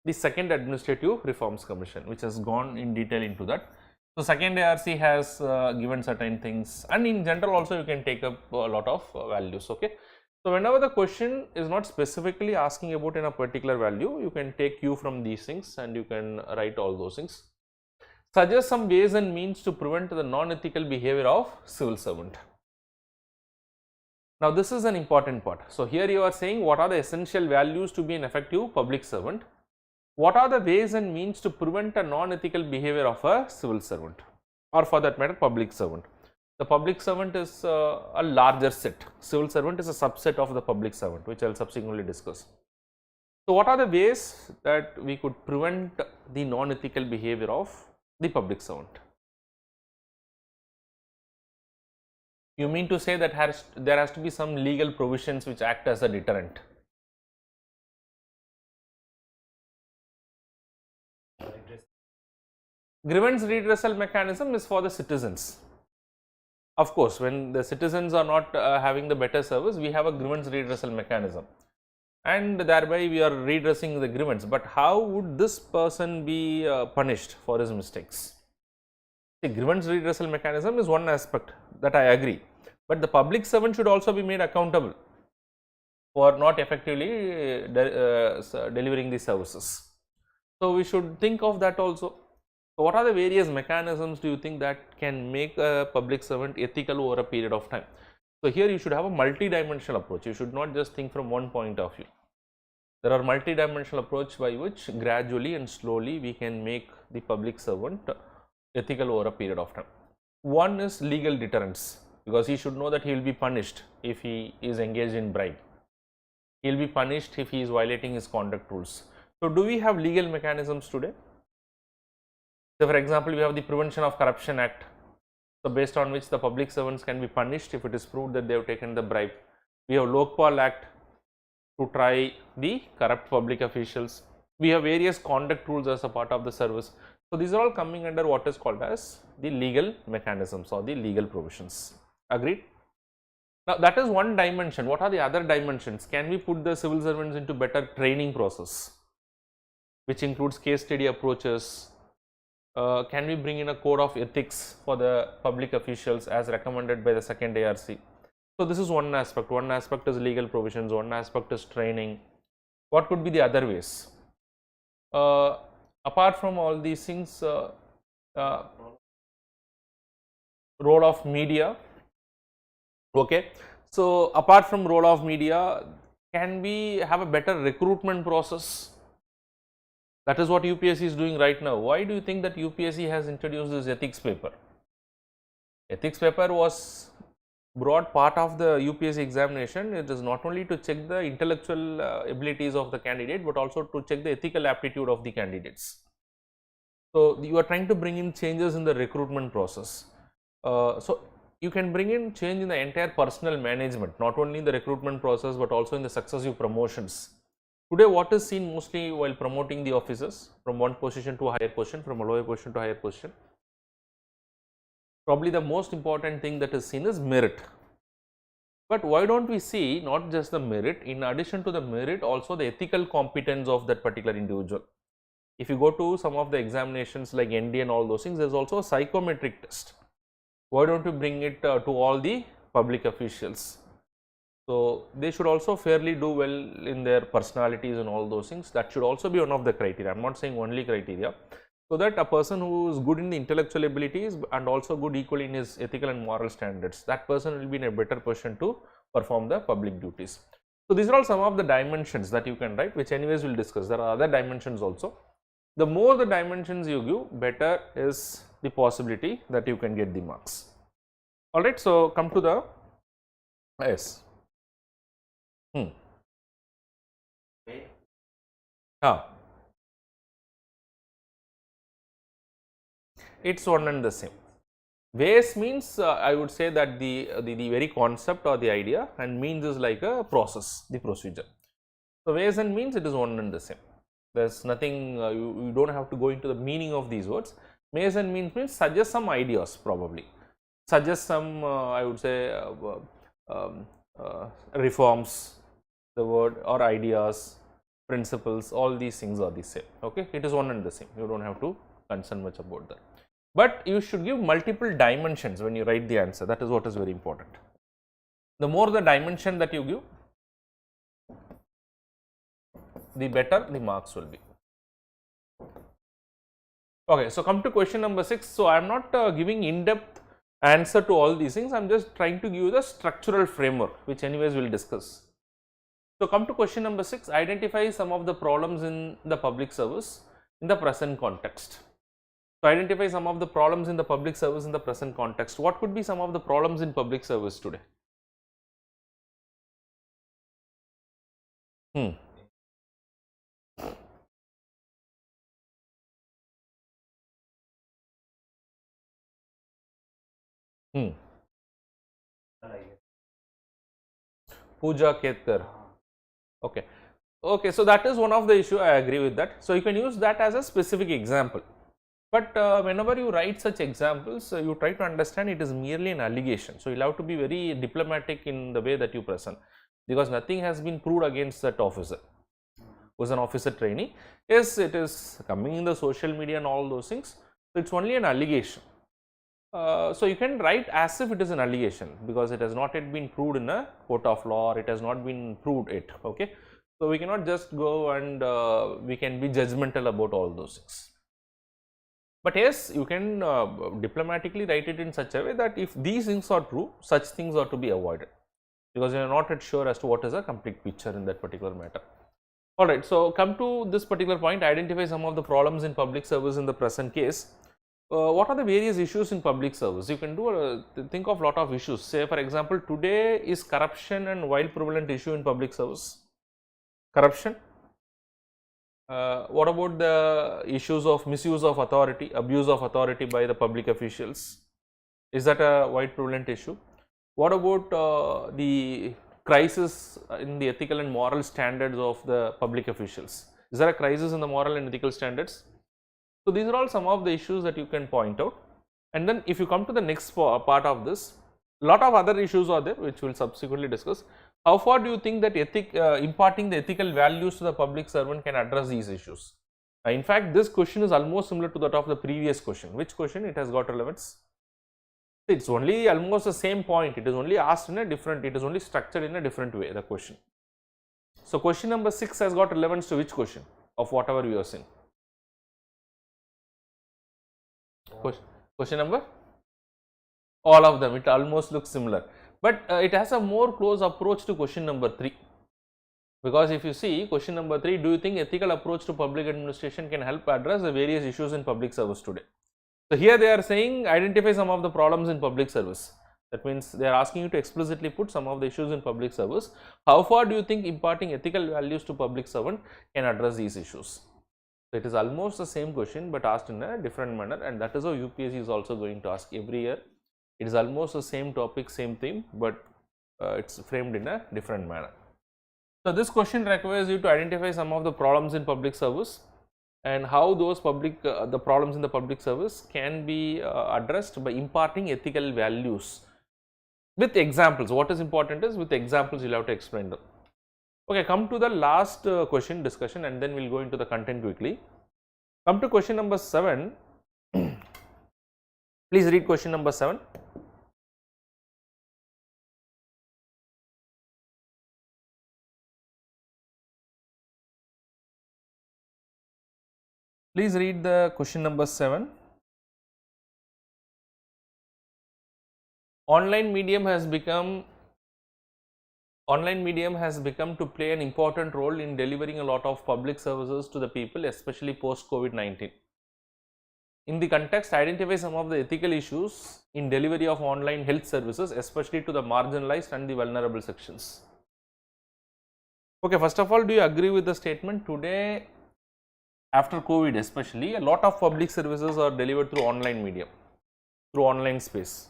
The second Administrative Reforms Commission, which has gone in detail into that. So, second ARC has given certain things, and in general also you can take up a lot of values. Okay. So, whenever the question is not specifically asking about in a particular value, you can take cue from these things and you can write all those things. Suggest some ways and means to prevent the non-ethical behavior of civil servant. Now, this is an important part. So, here you are saying what are the essential values to be an effective public servant. What are the ways and means to prevent a non-ethical behavior of a civil servant, or for that matter public servant. The public servant is a larger set, civil servant is a subset of the public servant, which I will subsequently discuss. So, what are the ways that we could prevent the non-ethical behavior of the public servant? You mean to say that there has to be some legal provisions which act as a deterrent? Grievance redressal mechanism is for the citizens. Of course, when the citizens are not having the better service, we have a grievance redressal mechanism, and thereby we are redressing the grievance. But how would this person be punished for his mistakes? The grievance redressal mechanism is one aspect, that I agree, but the public servant should also be made accountable for not effectively delivering the services. So, we should think of that also. So, what are the various mechanisms do you think that can make a public servant ethical over a period of time? So, here you should have a multi-dimensional approach. You should not just think from one point of view. There are multi-dimensional approach by which gradually and slowly we can make the public servant ethical over a period of time. One is legal deterrence, because he should know that he will be punished if he is engaged in bribe. He will be punished if he is violating his conduct rules. So, do we have legal mechanisms today? So, for example, we have the Prevention of Corruption Act, so based on which the public servants can be punished if it is proved that they have taken the bribe. We have Lokpal Act to try the corrupt public officials. We have various conduct rules as a part of the service. So, these are all coming under what is called as the legal mechanisms or the legal provisions. Agreed? Now, that is one dimension. What are the other dimensions? Can we put the civil servants into better training process, which includes case study approaches? Can we bring in a code of ethics for the public officials as recommended by the second ARC? So, this is one aspect. One aspect is legal provisions, one aspect is training. What could be the other ways? Apart from all these things, role of media. Okay. So, apart from role of media, can we have a better recruitment process? That is what UPSC is doing right now. Why do you think that UPSC has introduced this ethics paper? Ethics paper was brought part of the UPSC examination. It is not only to check the intellectual abilities of the candidate, but also to check the ethical aptitude of the candidates. So, you are trying to bring in changes in the recruitment process. So, you can bring in change in the entire personnel management, not only in the recruitment process, but also in the successive promotions. Today, what is seen mostly while promoting the officers from one position to a higher position, from a lower position to a higher position? Probably the most important thing that is seen is merit. But why don't we see not just the merit, in addition to the merit, also the ethical competence of that particular individual? If you go to some of the examinations like ND and all those things, there is also a psychometric test. Why don't we bring it to all the public officials? So, they should also fairly do well in their personalities and all those things. That should also be one of the criteria. I am not saying only criteria. So, that a person who is good in the intellectual abilities and also good equally in his ethical and moral standards, that person will be in a better position to perform the public duties. So, these are all some of the dimensions that you can write, which anyways we will discuss. There are other dimensions also. The more the dimensions you give, better is the possibility that you can get the marks. Alright, so come to the yes. It's one and the same. Ways means I would say that the very concept or the idea, and means is like a process, the procedure. So, ways and means it is one and the same. There's nothing, you don't have to go into the meaning of these words. Mains and means suggest some ideas, probably suggest some I would say reforms, the word, or ideas, principles, all these things are the same. Okay, it is one and the same, you don't have to concern much about that. But you should give multiple dimensions when you write the answer. That is what is very important. The more the dimension that you give, the better the marks will be. Okay, so come to question number 6. So I am not giving in-depth answer to all these things. I am just trying to give you the structural framework, which anyways we will discuss. So come to question number 6. Identify some of the problems in the public service in the present context. So identify some of the problems in the public service in the present context. What could be some of the problems in public service today? Pooja Ketkar. Okay. Okay, so that is one of the issue, I agree with that. So you can use that as a specific example. But whenever you write such examples, you try to understand it is merely an allegation. So you have to be very diplomatic in the way that you present, because nothing has been proved against that officer who is an officer trainee. Yes, it is coming in the social media and all those things. So it's only an allegation. So you can write as if it is an allegation, because it has not yet been proved in a court of law, or it has not been proved yet. Okay, so we cannot just go and we can be judgmental about all those things. But yes, you can diplomatically write it in such a way that if these things are true, such things are to be avoided, because you are not yet sure as to what is a complete picture in that particular matter. Alright, so come to this particular point, identify some of the problems in public service in the present case. What are the various issues in public service? You can do think of lot of issues. Say for example, today is corruption and wild prevalent issue in public service. Corruption. What about the issues of misuse of authority, abuse of authority by the public officials? Is that a wide prevalent issue? What about the crisis in the ethical and moral standards of the public officials? Is there a crisis in the moral and ethical standards? So these are all some of the issues that you can point out. And then if you come to the next part of this, a lot of other issues are there which we will subsequently discuss. How far do you think that imparting the ethical values to the public servant can address these issues? In fact, this question is almost similar to that of the previous question. Which question? It has got relevance. It's only almost the same point. It is only asked in a different, it is only structured in a different way, the question. So question number 6 has got relevance to which question of whatever we are seeing? Question number? All of them. It almost looks similar, but it has a more close approach to question number 3, because if you see question number 3, do you think ethical approach to public administration can help address the various issues in public service today? So here they are saying identify some of the problems in public service. That means they are asking you to explicitly put some of the issues in public service. How far do you think imparting ethical values to public servant can address these issues? So it is almost the same question but asked in a different manner, and that is how UPSC is also going to ask every year. It is almost the same topic, same theme, but it's framed in a different manner. So this question requires you to identify some of the problems in public service and how those the problems in the public service can be addressed by imparting ethical values with examples. What is important is with examples you will have to explain them. Okay, come to the last question discussion, and then we will go into the content quickly. Come to question number 7. Please read question number 7. Please read the question number 7. Online medium has become to play an important role in delivering a lot of public services to the people, especially post COVID-19. In the context, identify some of the ethical issues in delivery of online health services, especially to the marginalized and the vulnerable sections. Okay, first of all, do you agree with the statement? Today, after COVID especially, a lot of public services are delivered through online medium, through online space,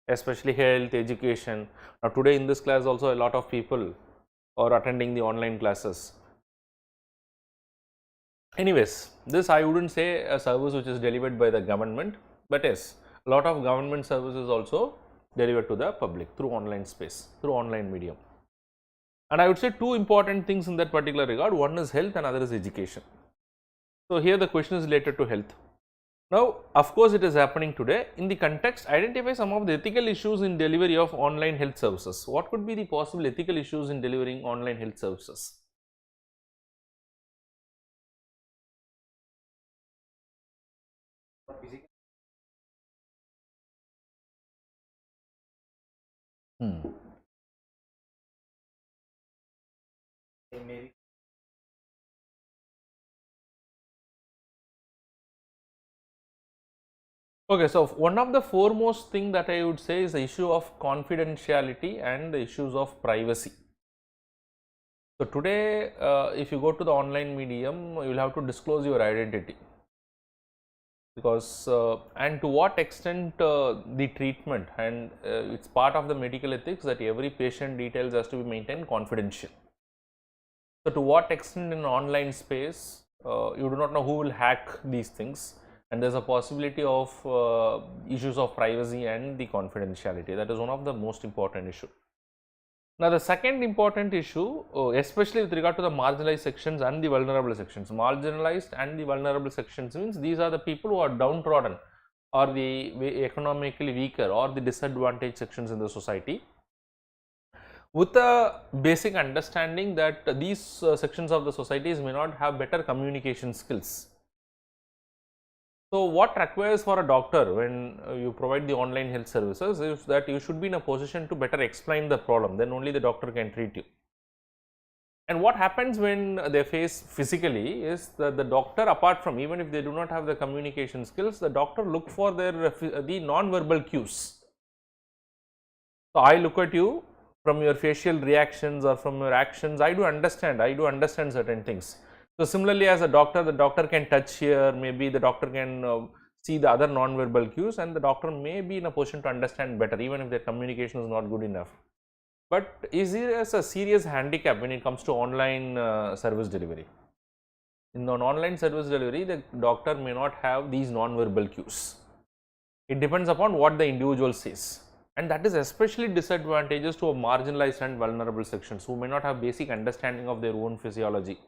especially health, education. Now today in this class also a lot of people are attending the online classes. Anyways, this I wouldn't say a service which is delivered by the government, but yes, a lot of government services also delivered to the public through online space, through online medium. And I would say two important things in that particular regard. One is health and other is education. So here the question is related to health. Now, of course, it is happening today. In the context, identify some of the ethical issues in delivery of online health services. What could be the possible ethical issues in delivering online health services? Hmm. Okay, so one of the foremost thing that I would say is the issue of confidentiality and the issues of privacy. So today, if you go to the online medium, you will have to disclose your identity, because and to what extent the treatment, and it's part of the medical ethics that every patient details has to be maintained confidential. So to what extent in online space, you do not know who will hack these things, and there is a possibility of issues of privacy and the confidentiality. That is one of the most important issue. Now, the second important issue, especially with regard to the marginalized sections and the vulnerable sections. Marginalized and the vulnerable sections means these are the people who are downtrodden or the economically weaker or the disadvantaged sections in the society, with a basic understanding that these sections of the societies may not have better communication skills. So, what requires for a doctor when you provide the online health services is that you should be in a position to better explain the problem, then only the doctor can treat you. And what happens when they face physically is that the doctor, apart from, even if they do not have the communication skills, the doctor look for the non-verbal cues. So, I look at you, from your facial reactions or from your actions, I do understand certain things. So, similarly as a doctor, the doctor can touch here, maybe the doctor can see the other non-verbal cues, and the doctor may be in a position to understand better even if their communication is not good enough. But is there a serious handicap when it comes to online service delivery? In an online service delivery, the doctor may not have these non-verbal cues. It depends upon what the individual says. And that is especially disadvantageous to a marginalized and vulnerable sections who may not have basic understanding of their own physiology,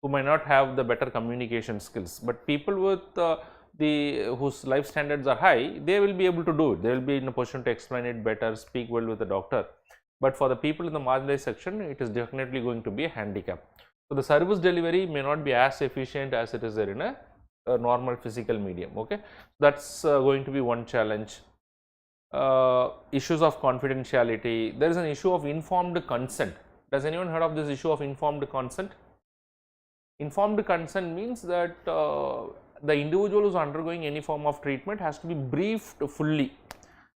who may not have the better communication skills. But people with whose life standards are high, they will be able to do it. They will be in a position to explain it better, speak well with the doctor. But for the people in the marginalized section, it is definitely going to be a handicap. So, the service delivery may not be as efficient as it is there in a normal physical medium. Okay, that's going to be one challenge. Issues of confidentiality. There is an issue of informed consent. Does anyone heard of this issue of informed consent? Informed consent means that the individual who is undergoing any form of treatment has to be briefed fully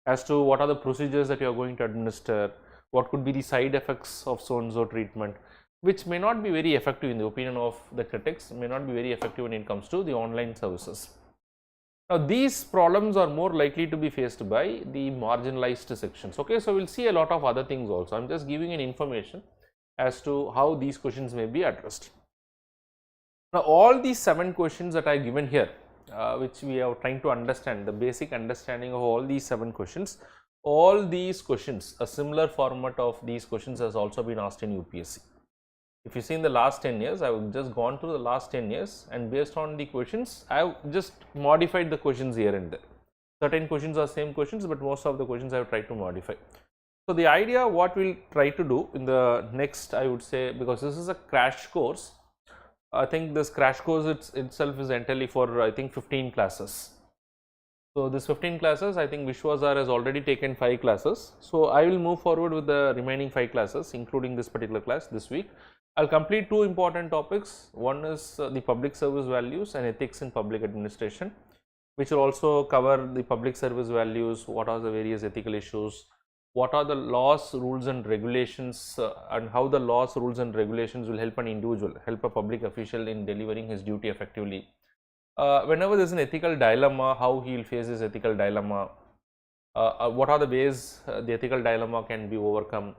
as to what are the procedures that you are going to administer, what could be the side effects of so and so treatment, which may not be very effective in the opinion of the critics, may not be very effective when it comes to the online services. Now, these problems are more likely to be faced by the marginalized sections. Okay, so we will see a lot of other things also. I am just giving an information as to how these questions may be addressed. Now, all these 7 questions that I have given here, which we are trying to understand, the basic understanding of all these 7 questions, all these questions, a similar format of these questions has also been asked in UPSC. If you see in the last 10 years, I have just gone through the last 10 years, and based on the questions, I have just modified the questions here and there. Certain questions are same questions, but most of the questions I have tried to modify. So, the idea what we will try to do in the next, I would say, because this is a crash course, I think this crash course itself is entirely for, I think, 15 classes. So, this 15 classes, I think Vishwajeet Sir has already taken 5 classes. So, I will move forward with the remaining 5 classes, including this particular class this week. I will complete 2 important topics. One is the public service values and ethics in public administration, which will also cover the public service values, what are the various ethical issues, what are the laws, rules and regulations, and how the laws, rules and regulations will help an individual, help a public official in delivering his duty effectively. Whenever there is an ethical dilemma, how he will face this ethical dilemma, what are the ways the ethical dilemma can be overcome,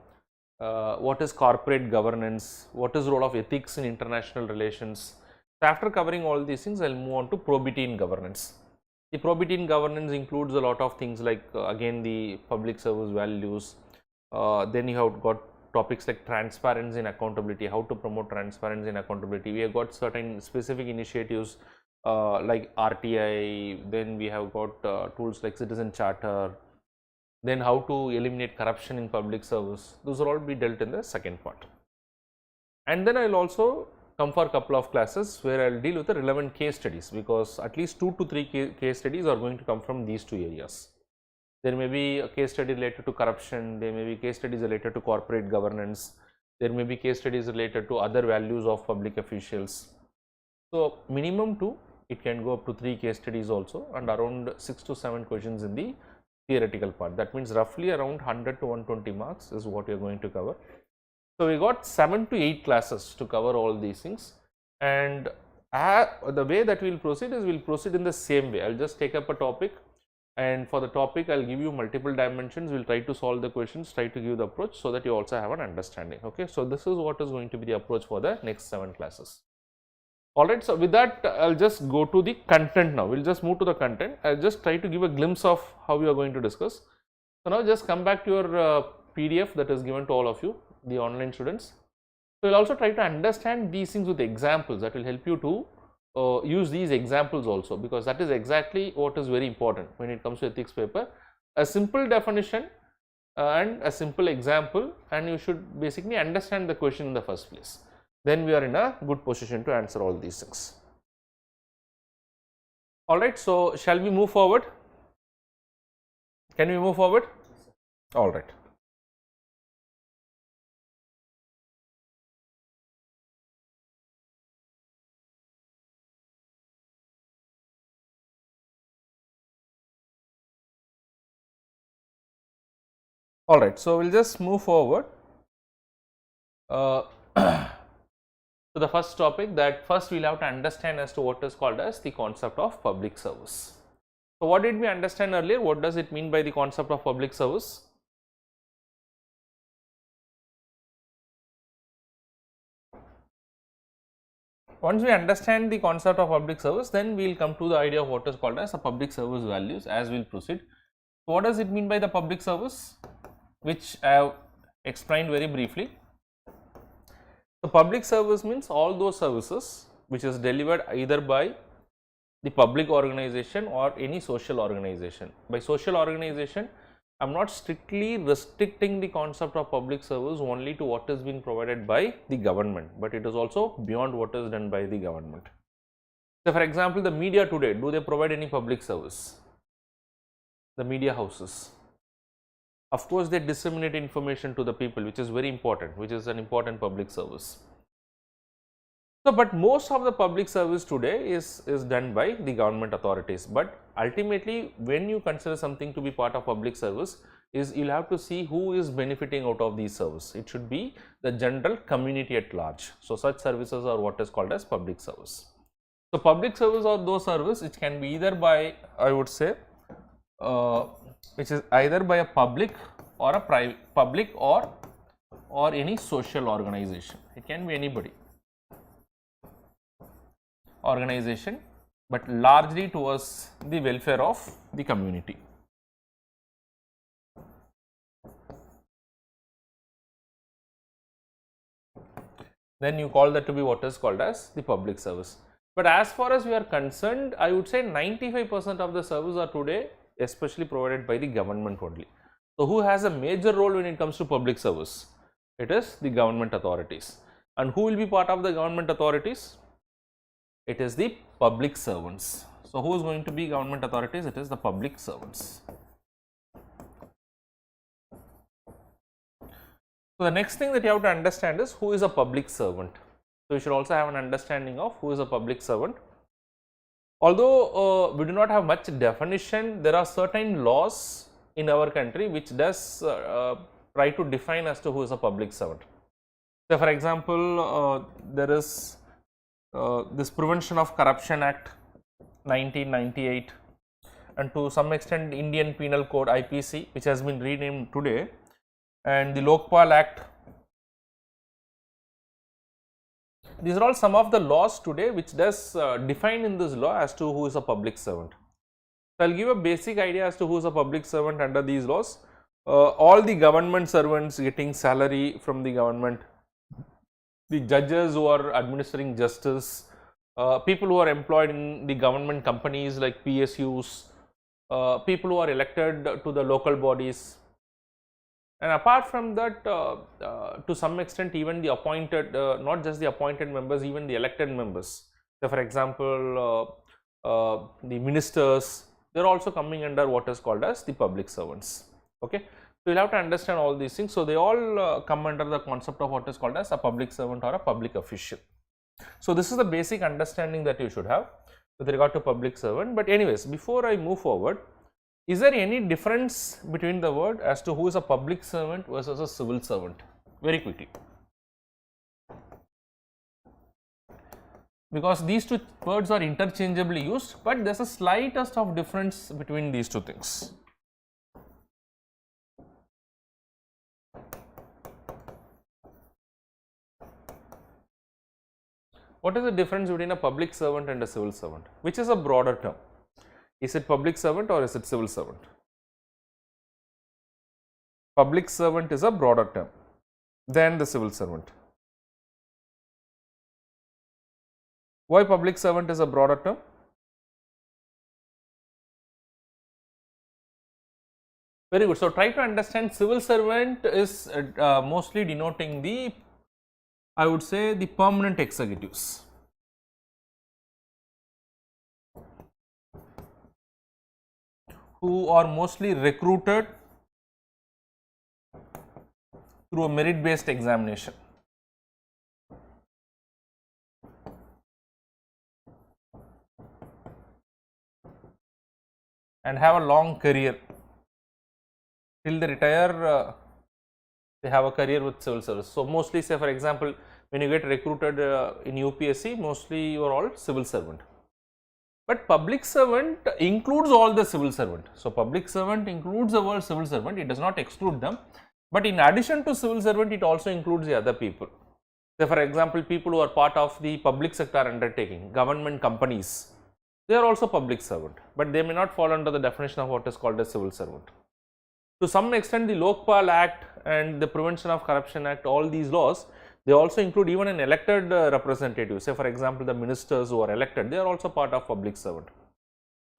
what is corporate governance, what is the role of ethics in international relations, So, after covering all these things, I will move on to probity in governance. The probity in governance includes a lot of things like again the public service values, then you have got topics like transparency and accountability, how to promote transparency and accountability. We have got certain specific initiatives like RTI, then we have got tools like citizen charter, then how to eliminate corruption in public service. Those will all be dealt in the second part. And then I will also come for a couple of classes where I will deal with the relevant case studies, because at least 2 to 3 case studies are going to come from these two areas. There may be a case study related to corruption, there may be case studies related to corporate governance, there may be case studies related to other values of public officials. So, minimum 2, it can go up to 3 case studies also, and around 6 to 7 questions in the theoretical part. That means roughly around 100 to 120 marks is what you are going to cover. So, we got 7 to 8 classes to cover all these things, and the way that we will proceed is we will proceed in the same way. I will just take up a topic, and for the topic I will give you multiple dimensions. We will try to solve the questions, try to give the approach so that you also have an understanding. Okay. So, this is what is going to be the approach for the next 7 classes. Alright, so with that I will just go to the content now. We will just move to the content. I will just try to give a glimpse of how we are going to discuss. So, now just come back to your PDF that is given to all of you, the online students. So, we will also try to understand these things with examples that will help you to use these examples also, because that is exactly what is very important when it comes to ethics paper. A simple definition and a simple example, and you should basically understand the question in the first place. Then we are in a good position to answer all these things. Alright, so shall we move forward? Can we move forward? Alright. Alright, so we will just move forward to the first topic. That first we will have to understand as to what is called as the concept of public service. So, what did we understand earlier? What does it mean by the concept of public service? Once we understand the concept of public service, then we will come to the idea of what is called as the public service values as we will proceed. So, what does it mean by the public service, which I have explained very briefly? The public service means all those services which is delivered either by the public organization or any social organization. By social organization, I am not strictly restricting the concept of public service only to what is being provided by the government, but it is also beyond what is done by the government. So, for example, the media today, do they provide any public service? The media houses, of course, they disseminate information to the people, which is very important, which is an important public service. So, but most of the public service today is done by the government authorities, but ultimately when you consider something to be part of public service, is you will have to see who is benefiting out of these services. It should be the general community at large. So, such services are what is called as public service. So, public service are those services which can be either by, I would say, which is either by a public or a private, public or any social organization. It can be anybody, organization, but largely towards the welfare of the community. Then you call that to be what is called as the public service. But as far as we are concerned, I would say 95% of the services are today especially provided by the government only. So, who has a major role when it comes to public service? It is the government authorities. And who will be part of the government authorities? It is the public servants. So, who is going to be government authorities? It is the public servants. So, the next thing that you have to understand is who is a public servant. So, you should also have an understanding of who is a public servant. Although we do not have much definition, there are certain laws in our country which does try to define as to who is a public servant. So, for example, there is this Prevention of Corruption Act 1998, and to some extent Indian Penal Code IPC, which has been renamed today, and the Lokpal Act these are all some of the laws today which does define in this law as to who is a public servant. So, I will give a basic idea as to who is a public servant under these laws. All the government servants getting salary from the government, the judges who are administering justice, people who are employed in the government companies like PSUs, people who are elected to the local bodies, and apart from that, to some extent even the appointed, not just the appointed members, even the elected members. So, for example, the ministers, they are also coming under what is called as the public servants. Okay. So, you will have to understand all these things. So, they all come under the concept of what is called as a public servant or a public official. So, this is the basic understanding that you should have with regard to public servant. But anyways, before I move forward, is there any difference between the word as to who is a public servant versus a civil servant? Very quickly. Because these two words are interchangeably used, but there is a slightest of difference between these two things. What is the difference between a public servant and a civil servant? Which is a broader term? Is it public servant or is it civil servant? Public servant is a broader term than the civil servant. Why public servant is a broader term? Very good. So, try to understand civil servant is mostly denoting the, I would say, the permanent executives. Who are mostly recruited through a merit based examination. And have a long career till they retire. They have a career with civil service. So, mostly say for example, when you get recruited in UPSC, mostly you are all civil servant. But public servant includes all the civil servant. So, public servant includes the word civil servant, it does not exclude them. But in addition to civil servant, it also includes the other people. Say for example, people who are part of the public sector undertaking, government companies, they are also public servant, but they may not fall under the definition of what is called a civil servant. To some extent, the Lokpal Act and the Prevention of Corruption Act, all these laws, they also include even an elected representative. Say for example, the ministers who are elected, they are also part of public servant.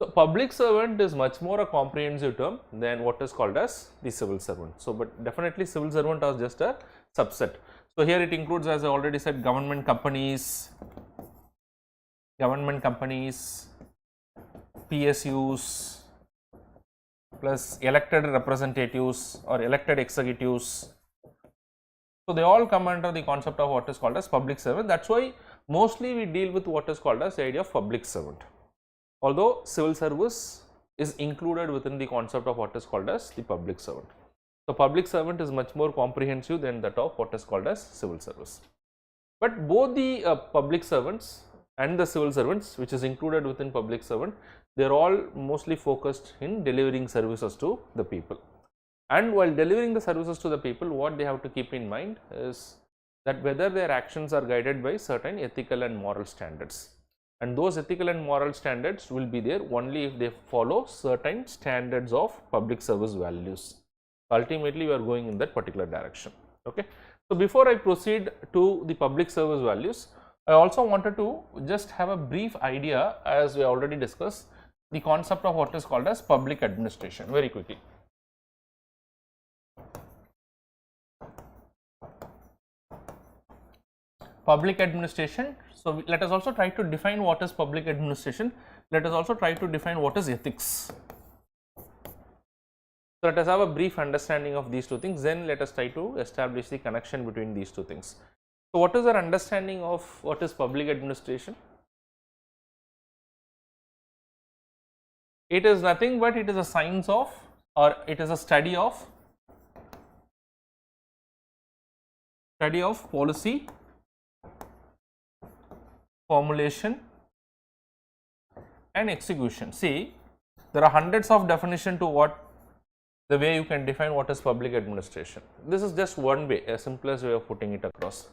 So, public servant is much more a comprehensive term than what is called as the civil servant. So, but definitely civil servant is just a subset. So, here it includes, as I already said, government companies, PSUs, plus elected representatives or elected executives. So, they all come under the concept of what is called as public servant. That is why mostly we deal with what is called as the idea of public servant, although civil service is included within the concept of what is called as the public servant. So, public servant is much more comprehensive than that of what is called as civil service. But both the public servants and the civil servants, which is included within public servant, they are all mostly focused in delivering services to the people. And while delivering the services to the people, what they have to keep in mind is that whether their actions are guided by certain ethical and moral standards. And those ethical and moral standards will be there only if they follow certain standards of public service values. Ultimately, we are going in that particular direction. Okay. So, before I proceed to the public service values, I also wanted to just have a brief idea, as we already discussed, the concept of what is called as public administration very quickly. Public administration. So, let us also try to define what is public administration. Let us also try to define what is ethics. So, let us have a brief understanding of these two things, then let us try to establish the connection between these two things. So, what is our understanding of what is public administration? It is nothing but it is a science of, or it is a study of policy formulation and execution. See, there are hundreds of definitions to what the way you can define what is public administration. This is just one way, a simplest way of putting it across.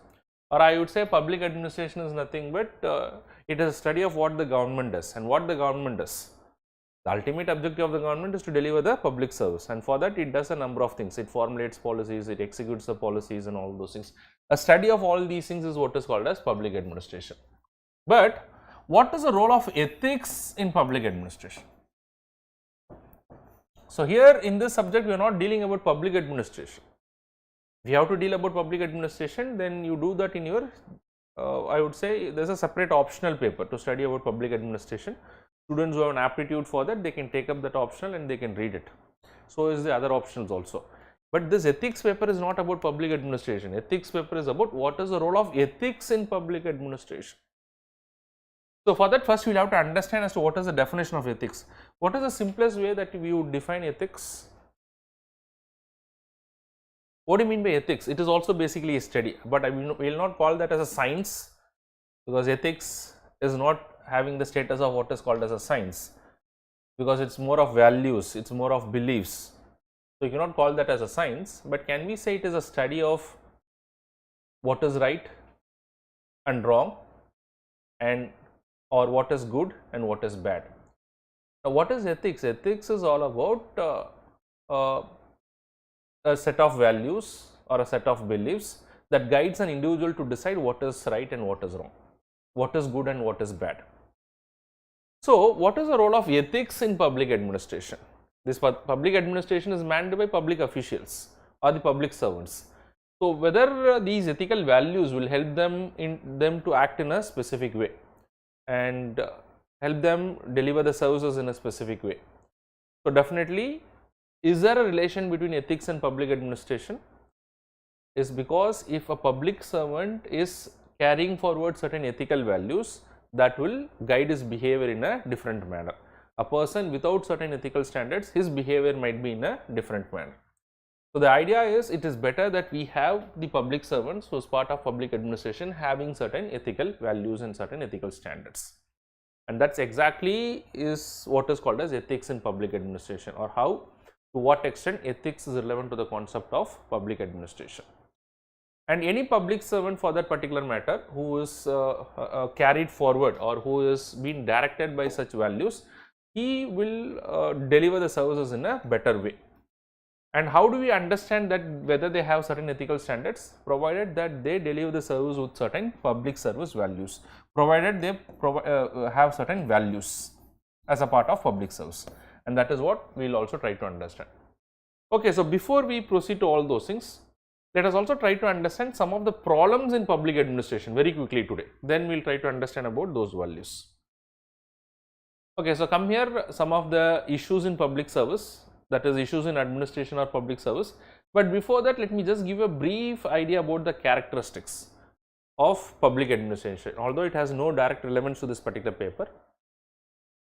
or I would say public administration is nothing but it is a study of what the government does, and what the government does. The ultimate objective of the government is to deliver the public service, and for that it does a number of things. It formulates policies, it executes the policies and all those things. A study of all these things is what is called as public administration. But what is the role of ethics in public administration? So here in this subject we are not dealing about public administration. If you have to deal about public administration, then you do that in your I would say there is a separate optional paper to study about public administration. Students who have an aptitude for that, they can take up that optional and they can read it. So is the other options also. But this ethics paper is not about public administration. Ethics paper is about what is the role of ethics in public administration. So for that, first we will have to understand as to what is the definition of ethics. What is the simplest way that we would define ethics? What do you mean by ethics? It is also basically a study, but we will not call that as a science, because ethics is not having the status of what is called as a science, because it is more of values, it is more of beliefs. So you cannot call that as a science, but can we say it is a study of what is right and wrong, and or what is good and what is bad. Now what is ethics? Ethics is all about a set of values or a set of beliefs that guides an individual to decide what is right and what is wrong, what is good and what is bad. So what is the role of ethics in public administration? This public administration is manned by public officials or the public servants. So whether these ethical values will help them to act in a specific way and help them deliver the services in a specific way. So definitely, is there a relation between ethics and public administration? Is because if a public servant is carrying forward certain ethical values, that will guide his behavior in a different manner. A person without certain ethical standards, his behavior might be in a different manner. So the idea is, it is better that we have the public servants who is part of public administration having certain ethical values and certain ethical standards. And that's exactly is what is called as ethics in public administration, or how, to what extent ethics is relevant to the concept of public administration. And any public servant for that particular matter who is carried forward or who is being directed by such values, he will deliver the services in a better way. And how do we understand that whether they have certain ethical standards? Provided that they deliver the service with certain public service values, provided they have certain values as a part of public service, and that is what we will also try to understand. Okay, so before we proceed to all those things, let us also try to understand some of the problems in public administration very quickly today. Then we will try to understand about those values. Okay, so come here, some of the issues in public service, that is issues in administration or public service. But before that, let me just give a brief idea about the characteristics of public administration, although it has no direct relevance to this particular paper.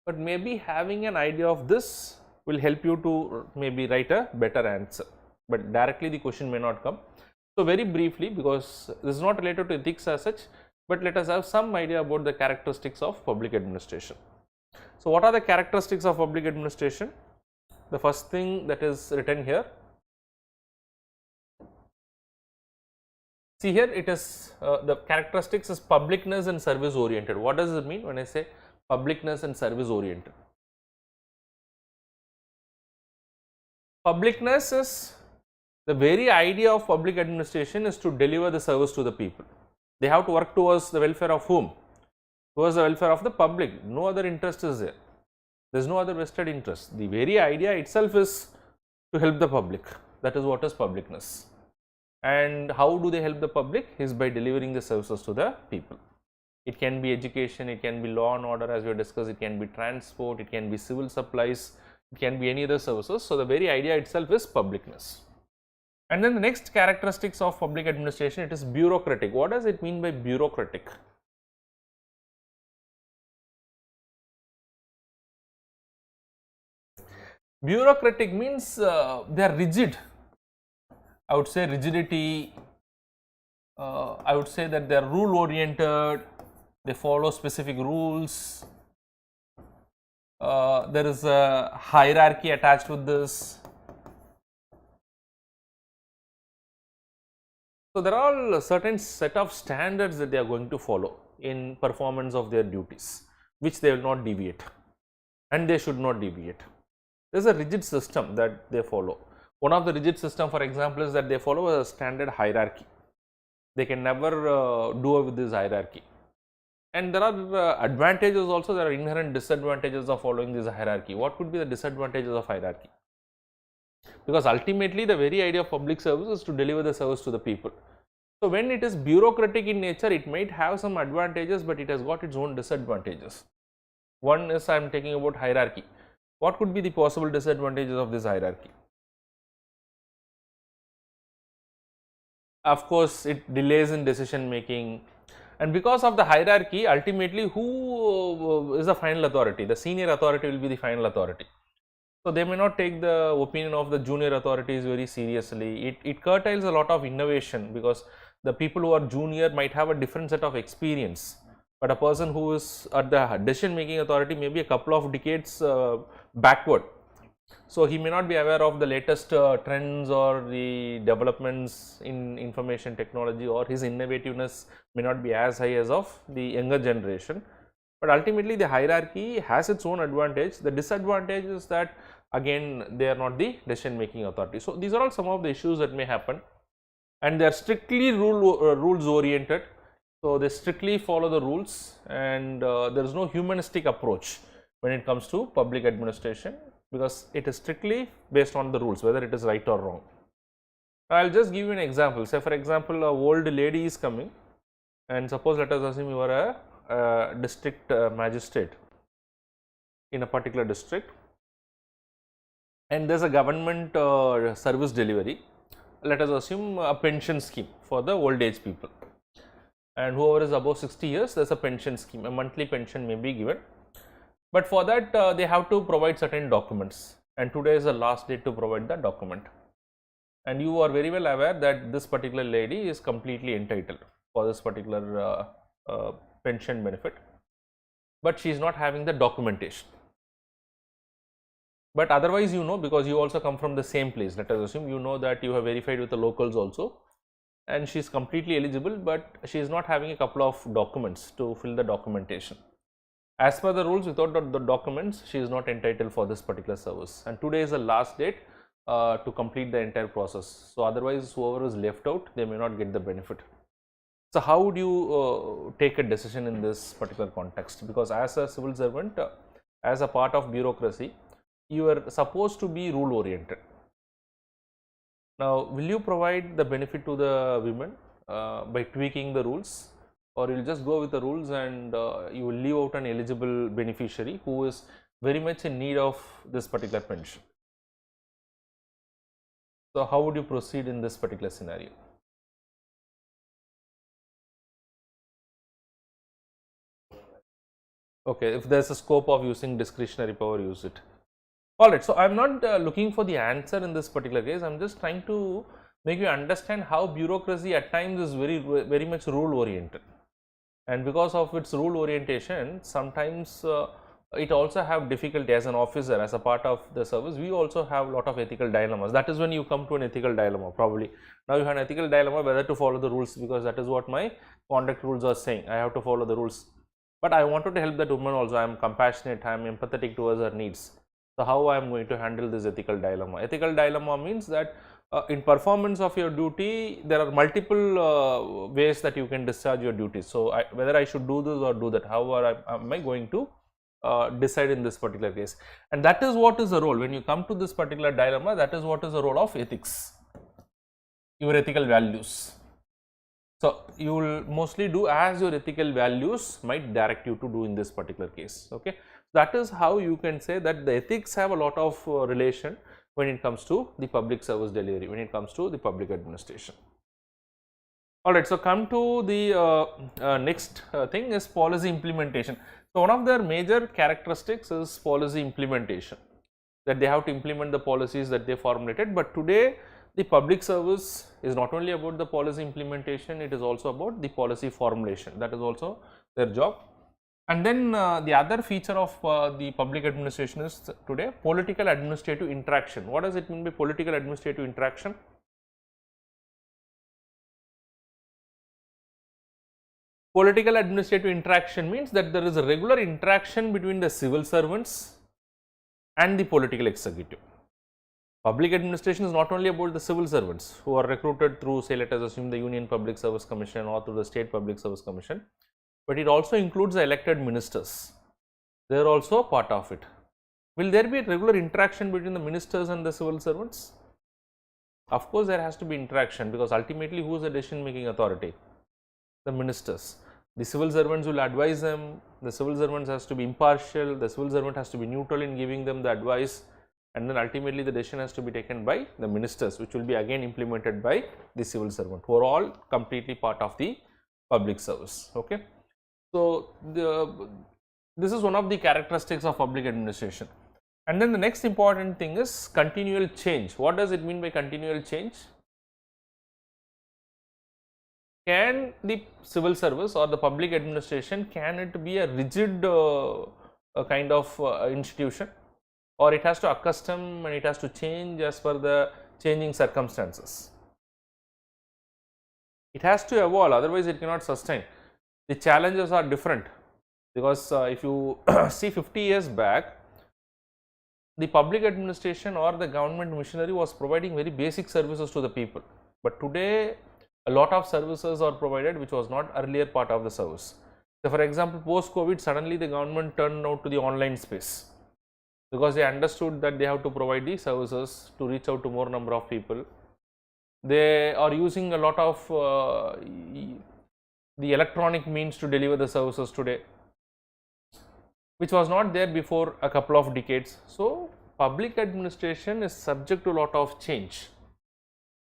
But maybe having an idea of this will help you to maybe write a better answer, but directly the question may not come. So very briefly, because this is not related to ethics as such, but let us have some idea about the characteristics of public administration. So what are the characteristics of public administration? The first thing that is written here, see here it is the characteristics is publicness and service oriented. What does it mean when I say publicness and service oriented? Publicness is the very idea of public administration is to deliver the service to the people. They have to work towards the welfare of whom? Towards the welfare of the public. No other interest is there. There is no other vested interest. The very idea itself is to help the public. That is what is publicness. And how do they help the public? Is by delivering the services to the people. It can be education, it can be law and order as we discussed, it can be transport, it can be civil supplies, it can be any other services. So the very idea itself is publicness. And then the next characteristics of public administration, it is bureaucratic. What does it mean by bureaucratic? Bureaucratic means they are rigid. I would say rigidity, I would say that they are rule oriented, they follow specific rules, there is a hierarchy attached with this. So, there are a certain set of standards that they are going to follow in performance of their duties, which they will not deviate, and they should not deviate. There is a rigid system that they follow. One of the rigid system, for example, is that they follow a standard hierarchy. They can never do away with this hierarchy. And there are advantages also, there are inherent disadvantages of following this hierarchy. What could be the disadvantages of hierarchy? Because ultimately the very idea of public service is to deliver the service to the people. So, when it is bureaucratic in nature, it might have some advantages, but it has got its own disadvantages. One is, I am talking about hierarchy. What could be the possible disadvantages of this hierarchy? Of course, it delays in decision making, and because of the hierarchy, ultimately who is the final authority? The senior authority will be the final authority. So, they may not take the opinion of the junior authorities very seriously. It curtails a lot of innovation, because the people who are junior might have a different set of experience, but a person who is at the decision making authority may be a couple of decades backward. So, he may not be aware of the latest trends or the developments in information technology, or his innovativeness may not be as high as of the younger generation. But ultimately the hierarchy has its own advantage. The disadvantage is that again they are not the decision making authority. So, these are all some of the issues that may happen, and they are strictly rules oriented. So, they strictly follow the rules, and there is no humanistic approach when it comes to public administration, because it is strictly based on the rules, whether it is right or wrong. I will just give you an example. Say for example, a old lady is coming, and suppose let us assume you are a district magistrate in a particular district, and there is a government service delivery. Let us assume a pension scheme for the old age people, and whoever is above 60 years, there is a pension scheme, a monthly pension may be given. But for that they have to provide certain documents, and today is the last date to provide the document, and you are very well aware that this particular lady is completely entitled for this particular pension benefit, but she is not having the documentation. But otherwise, you know, because you also come from the same place, let us assume you know that you have verified with the locals also, and she is completely eligible, but she is not having a couple of documents to fill the documentation. As per the rules, without the documents, she is not entitled for this particular service, and today is the last date to complete the entire process. So, otherwise whoever is left out, they may not get the benefit. So, how would you take a decision in this particular context? Because as a civil servant, as a part of bureaucracy, you are supposed to be rule oriented. Now, will you provide the benefit to the women by tweaking the rules, or you will just go with the rules and you will leave out an eligible beneficiary who is very much in need of this particular pension? So, how would you proceed in this particular scenario? Okay, if there is a scope of using discretionary power, use it. Alright, so I am not looking for the answer in this particular case. I am just trying to make you understand how bureaucracy at times is very much rule oriented, and because of its rule orientation, sometimes it also have difficulty. As an officer, as a part of the service, we also have a lot of ethical dilemmas. That is when you come to an ethical dilemma. Probably now you have an ethical dilemma whether to follow the rules, because that is what my conduct rules are saying. I have to follow the rules, but I wanted to help that woman also. I am compassionate, I am empathetic towards her needs. So, how I am going to handle this ethical dilemma? Ethical dilemma means that in performance of your duty, there are multiple ways that you can discharge your duties. So, whether I should do this or do that, how am I going to decide in this particular case? And that is what is the role. When you come to this particular dilemma, that is what is the role of ethics, your ethical values. So, you will mostly do as your ethical values might direct you to do in this particular case. Okay. That is how you can say that the ethics have a lot of relation when it comes to the public service delivery, when it comes to the public administration. Alright, so come to the next thing is policy implementation. So, one of their major characteristics is policy implementation, that they have to implement the policies that they formulated. But today the public service is not only about the policy implementation, it is also about the policy formulation. That is also their job. And then the other feature of the public administration is today political administrative interaction. What does it mean by political administrative interaction? Political administrative interaction means that there is a regular interaction between the civil servants and the political executive. Public administration is not only about the civil servants who are recruited through, say, let us assume the Union Public Service Commission or through the State Public Service Commission, but it also includes the elected ministers. They are also part of it. Will there be a regular interaction between the ministers and the civil servants? Of course, there has to be interaction, because ultimately who is the decision making authority? The ministers. The civil servants will advise them, the civil servants has to be impartial, the civil servant has to be neutral in giving them the advice, and then ultimately the decision has to be taken by the ministers, which will be again implemented by the civil servant, who are all completely part of the public service. Okay. So, this is one of the characteristics of public administration. And then the next important thing is continual change. What does it mean by continual change? Can the civil service or the public administration, can it be a rigid kind of institution, or it has to accustom and it has to change as per the changing circumstances? It has to evolve, otherwise it cannot sustain. The challenges are different, because if you see 50 years back, the public administration or the government machinery was providing very basic services to the people, but today a lot of services are provided which was not earlier part of the service. So, for example, post COVID, suddenly the government turned out to the online space, because they understood that they have to provide these services to reach out to more number of people. They are using a lot of the electronic means to deliver the services today, which was not there before a couple of decades. So, public administration is subject to a lot of change.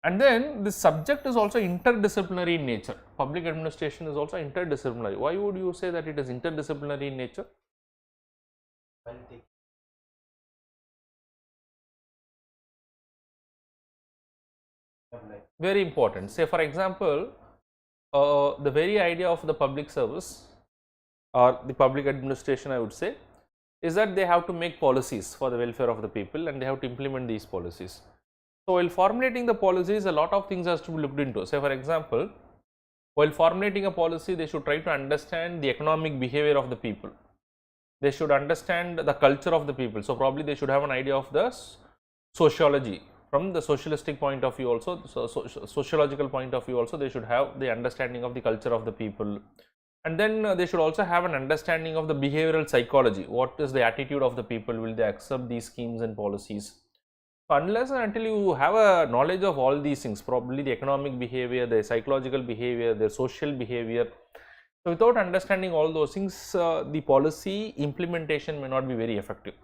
And then this subject is also interdisciplinary in nature. Public administration is also interdisciplinary. Why would you say that it is interdisciplinary in nature? Very important. Say, for example, the very idea of the public service or the public administration, I would say, is that they have to make policies for the welfare of the people and they have to implement these policies. So, while formulating the policies, a lot of things has to be looked into. Say, for example, while formulating a policy, they should try to understand the economic behavior of the people. They should understand the culture of the people. So, probably they should have an idea of the sociology from the socialistic point of view also, sociological point of view also, they should have the understanding of the culture of the people. And then they should also have an understanding of the behavioral psychology. What is the attitude of the people? Will they accept these schemes and policies? Unless and until you have a knowledge of all these things, probably the economic behavior, the psychological behavior, the social behavior. So, without understanding all those things, the policy implementation may not be very effective.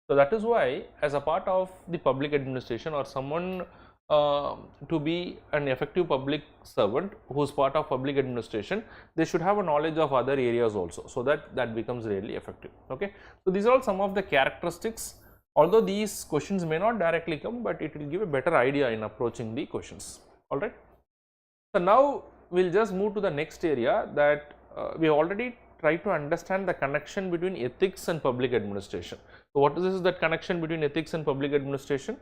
So, that is why as a part of the public administration or someone to be an effective public servant who is part of public administration, they should have a knowledge of other areas also, so that becomes really effective. Okay. So, these are all some of the characteristics. Although these questions may not directly come, but it will give a better idea in approaching the questions. All right. So, now we will just move to the next area that we already tried to understand the connection between ethics and public administration. So, what is that connection between ethics and public administration?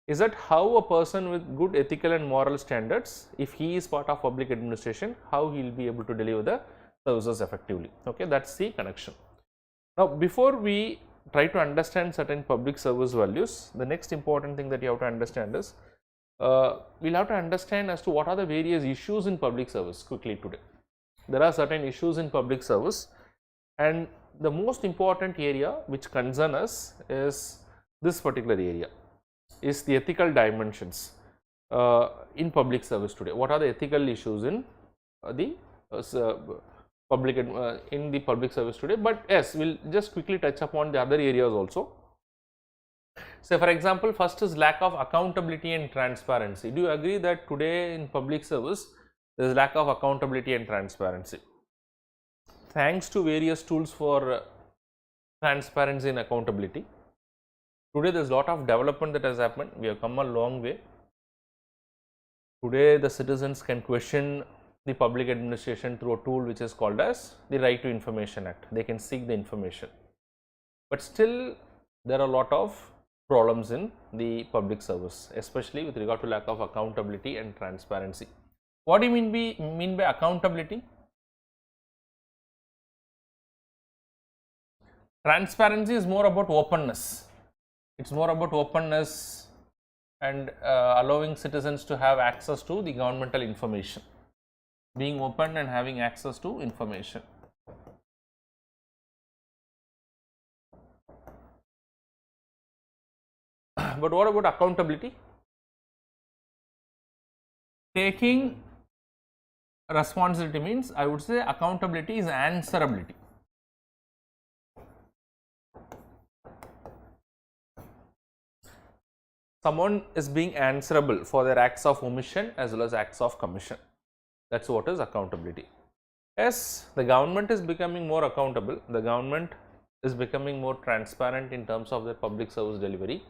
Is that how a person with good ethical and moral standards, if he is part of public administration, how he will be able to deliver the services effectively. Okay, that is the connection. Now, before we try to understand certain public service values, the next important thing that you have to understand is, we will have to understand as to what are the various issues in public service quickly today. There are certain issues in public service, and the most important area which concerns us is this particular area, is the ethical dimensions in public service today. What are the ethical issues in the public service today? But yes, we will just quickly touch upon the other areas also. Say, for example, first is lack of accountability and transparency. Do you agree that today in public service there is lack of accountability and transparency? Thanks to various tools for transparency and accountability, today there is a lot of development that has happened. We have come a long way. Today the citizens can question the public administration through a tool which is called as the Right to Information Act. They can seek the information, but still there are a lot of problems in the public service, especially with regard to lack of accountability and transparency. What do you mean by accountability? Transparency is more about openness. It's more about openness and allowing citizens to have access to the governmental information. Being open and having access to information. But what about accountability? Taking responsibility means, I would say accountability is answerability. Someone is being answerable for their acts of omission as well as acts of commission. That's what is accountability. Yes, the government is becoming more accountable. The government is becoming more transparent in terms of their public service delivery.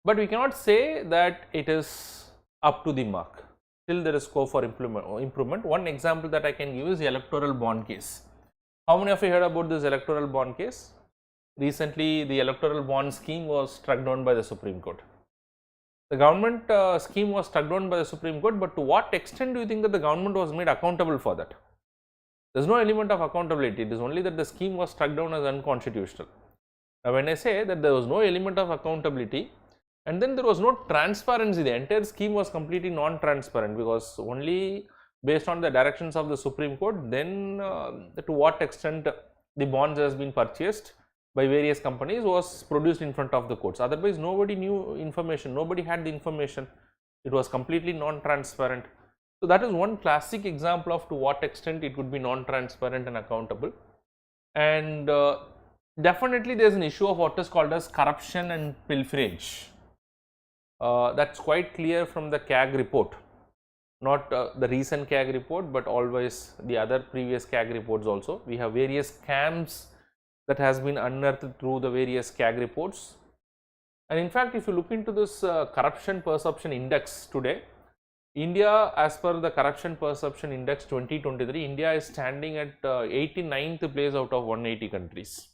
But we cannot say that it is up to the mark. Still there is scope for improvement. One example that I can give is the electoral bond case. How many of you heard about this electoral bond case? Recently, the electoral bond scheme was struck down by the Supreme Court. The government scheme was struck down by the Supreme Court, but to what extent do you think that the government was made accountable for that? There is no element of accountability. It is only that the scheme was struck down as unconstitutional. Now, when I say that there was no element of accountability, and then there was no transparency, the entire scheme was completely non-transparent, because only based on the directions of the Supreme Court, then to what extent the bonds has been purchased by various companies was produced in front of the courts. Otherwise, nobody knew information, nobody had the information. It was completely non-transparent. So that is one classic example of to what extent it could be non-transparent and accountable. And definitely there is an issue of what is called as corruption and pilferage. That's quite clear from the CAG report, not the recent CAG report, but always the other previous CAG reports also. We have various scams that has been unearthed through the various CAG reports. And in fact, if you look into this corruption perception index today, India, as per the corruption perception index 2023, India is standing at 89th place out of 180 countries.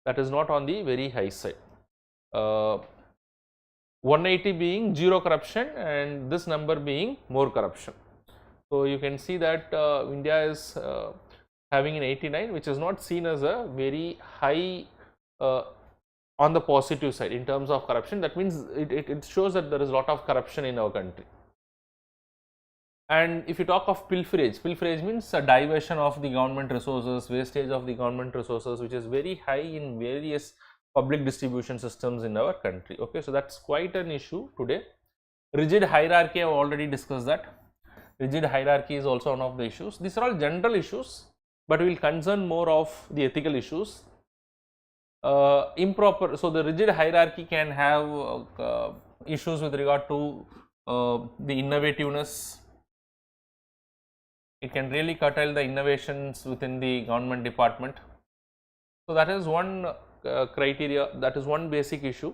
That is not on the very high side. 180 being zero corruption and this number being more corruption. So you can see that India is having an 89, which is not seen as a very high on the positive side in terms of corruption. That means it shows that there is a lot of corruption in our country. And if you talk of pilferage, pilferage means a diversion of the government resources, wastage of the government resources, which is very high in various public distribution systems in our country. Okay, so that's quite an issue today. Rigid hierarchy, I have already discussed that. Rigid hierarchy is also one of the issues. These are all general issues, but we will concern more of the ethical issues. Improper, so the rigid hierarchy can have issues with regard to the innovativeness. It can really curtail the innovations within the government department. So that is one criteria, that is one basic issue.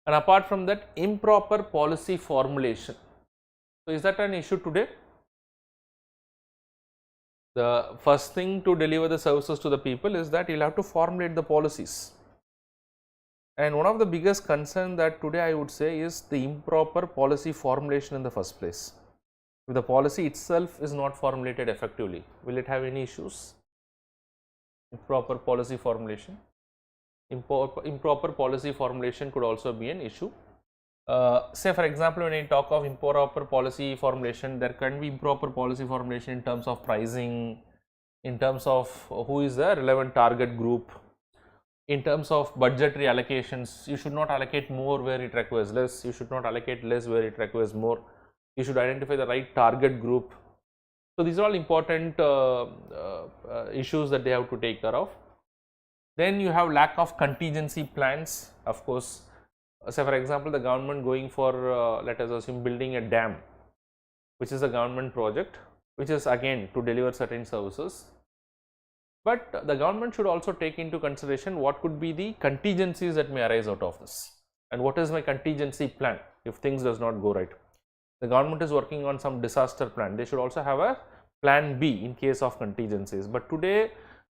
And apart from that, improper policy formulation. So is that an issue today? The first thing to deliver the services to the people is that you will have to formulate the policies. And one of the biggest concern that today I would say is the improper policy formulation in the first place. If the policy itself is not formulated effectively, will it have any issues? Improper policy formulation. Improper policy formulation could also be an issue. Say for example, when I talk of improper policy formulation, there can be improper policy formulation in terms of pricing, in terms of who is the relevant target group, in terms of budgetary allocations. You should not allocate more where it requires less, you should not allocate less where it requires more, you should identify the right target group. So these are all important issues that they have to take care of. Then you have lack of contingency plans. Of course, say for example, the government going for let us assume building a dam, which is a government project, which is again to deliver certain services. But the government should also take into consideration what could be the contingencies that may arise out of this, and what is my contingency plan if things does not go right. The government is working on some disaster plan, they should also have a plan B in case of contingencies. But today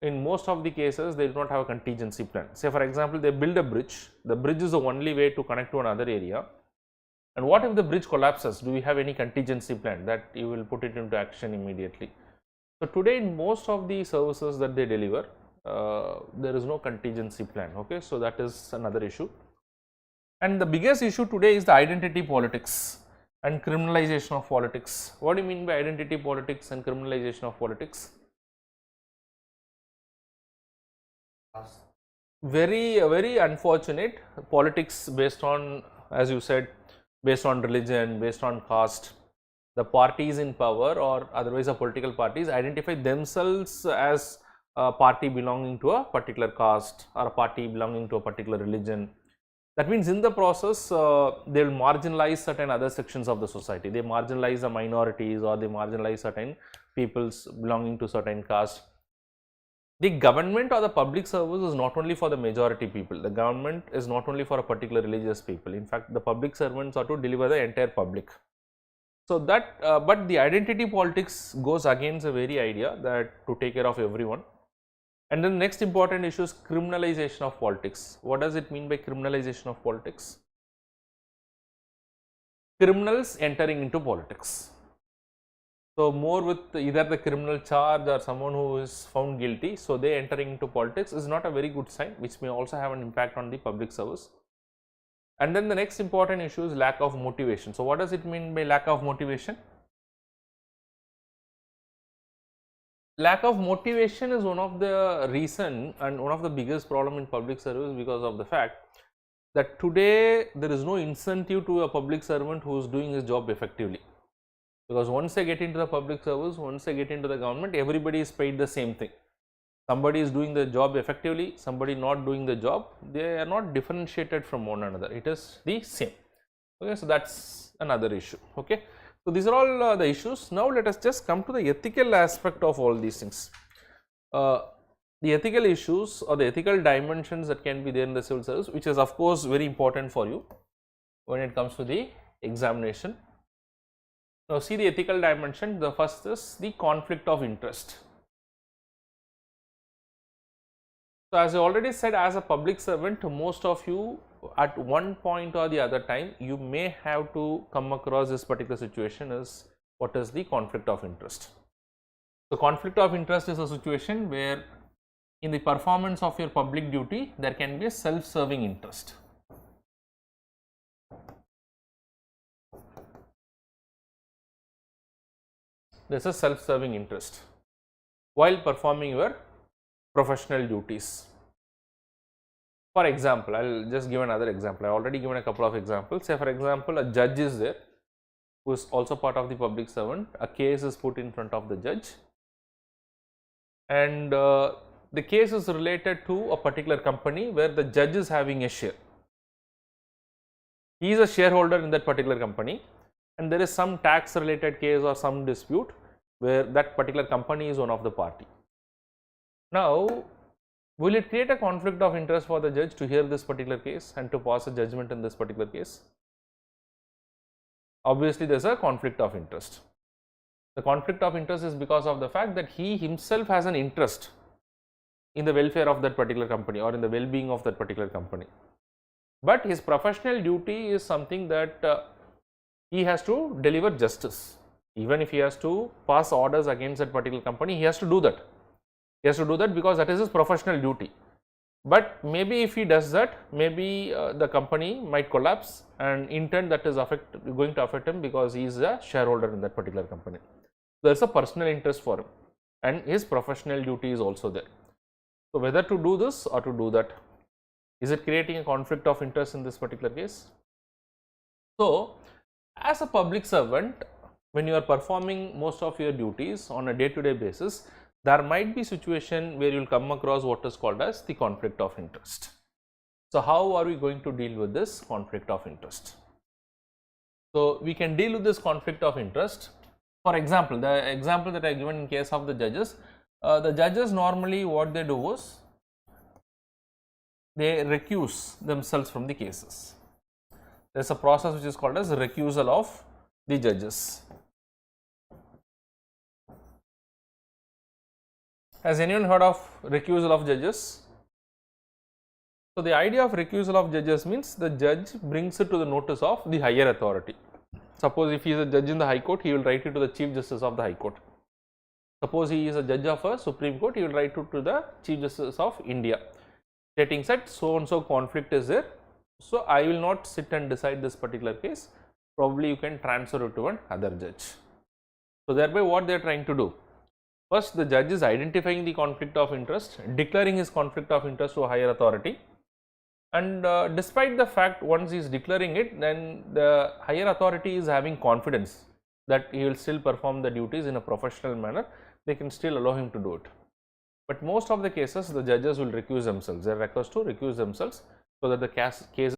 in most of the cases they do not have a contingency plan. Say for example, they build a bridge, the bridge is the only way to connect to another area, And what if the bridge collapses? Do you have any contingency plan that you will put it into action immediately? So today in most of the services that they deliver, there is no contingency plan. Okay, so that is another issue. And the biggest issue today is the identity politics and criminalization of politics. What do you mean by identity politics and criminalization of politics? Very unfortunate. Politics based on, as you said, based on religion, based on caste. The parties in power or otherwise the political parties identify themselves as a party belonging to a particular caste or a party belonging to a particular religion. That means in the process, they will marginalize certain other sections of the society. They marginalize the minorities or they marginalize certain peoples belonging to certain caste. The government or the public service is not only for the majority people. The government is not only for a particular religious people. In fact, the public servants are to deliver the entire public. So that, but the identity politics goes against the very idea that to take care of everyone. And then next important issue is criminalization of politics. What does it mean by criminalization of politics? Criminals entering into politics. So more with either the criminal charge or someone who is found guilty, so they entering into politics is not a very good sign, which may also have an impact on the public service. And then the next important issue is lack of motivation. So what does it mean by lack of motivation? Lack of motivation is one of the reason and one of the biggest problem in public service, because of the fact that today there is no incentive to a public servant who is doing his job effectively. Because once they get into the public service, once they get into the government, everybody is paid the same thing. Somebody is doing the job effectively, somebody not doing the job, they are not differentiated from one another, it is the same. Okay, so that is another issue. Okay, so these are all the issues. Now let us just come to the ethical aspect of all these things. The ethical issues or the ethical dimensions that can be there in the civil service, which is of course very important for you when it comes to the examination. Now see the ethical dimension. The first is the conflict of interest. So as I already said, as a public servant, most of you at one point or the other time, you may have to come across this particular situation is what is the conflict of interest. So conflict of interest is a situation where in the performance of your public duty, there can be a self-serving interest. There is a self-serving interest while performing your professional duties. For example, I will just give another example. I have already given a couple of examples. Say for example, a judge is there who is also part of the public servant. A case is put in front of the judge, and the case is related to a particular company where the judge is having a share. He is a shareholder in that particular company, and there is some tax related case or some dispute where that particular company is one of the party. Now, will it create a conflict of interest for the judge to hear this particular case and to pass a judgment in this particular case? Obviously, there is a conflict of interest. The conflict of interest is because of the fact that he himself has an interest in the welfare of that particular company or in the well-being of that particular company. But his professional duty is something that he has to deliver justice. Even if he has to pass orders against that particular company, he has to do that. He has to do that because that is his professional duty. But maybe if he does that, maybe the company might collapse, and in turn that is going to affect him because he is a shareholder in that particular company. There is a personal interest for him, and his professional duty is also there. So whether to do this or to do that, is it creating a conflict of interest in this particular case? So as a public servant, when you are performing most of your duties on a day-to-day basis, there might be a situation where you will come across what is called as the conflict of interest. So how are we going to deal with this conflict of interest? So we can deal with this conflict of interest. For example, the example that I have given in case of the judges normally what they do is they recuse themselves from the cases. There is a process which is called as recusal of the judges. Has anyone heard of recusal of judges? So, the idea of recusal of judges means the judge brings it to the notice of the higher authority. Suppose if he is a judge in the High Court, he will write it to the Chief Justice of the High Court. Suppose he is a judge of a Supreme Court, he will write it to the Chief Justice of India, stating that so and so conflict is there. So, I will not sit and decide this particular case, probably you can transfer it to another judge. So, thereby what they are trying to do? First, the judge is identifying the conflict of interest, declaring his conflict of interest to a higher authority, and despite the fact once he is declaring it, then the higher authority is having confidence that he will still perform the duties in a professional manner, they can still allow him to do it. But most of the cases the judges will recuse themselves, they are requested to recuse themselves so that the case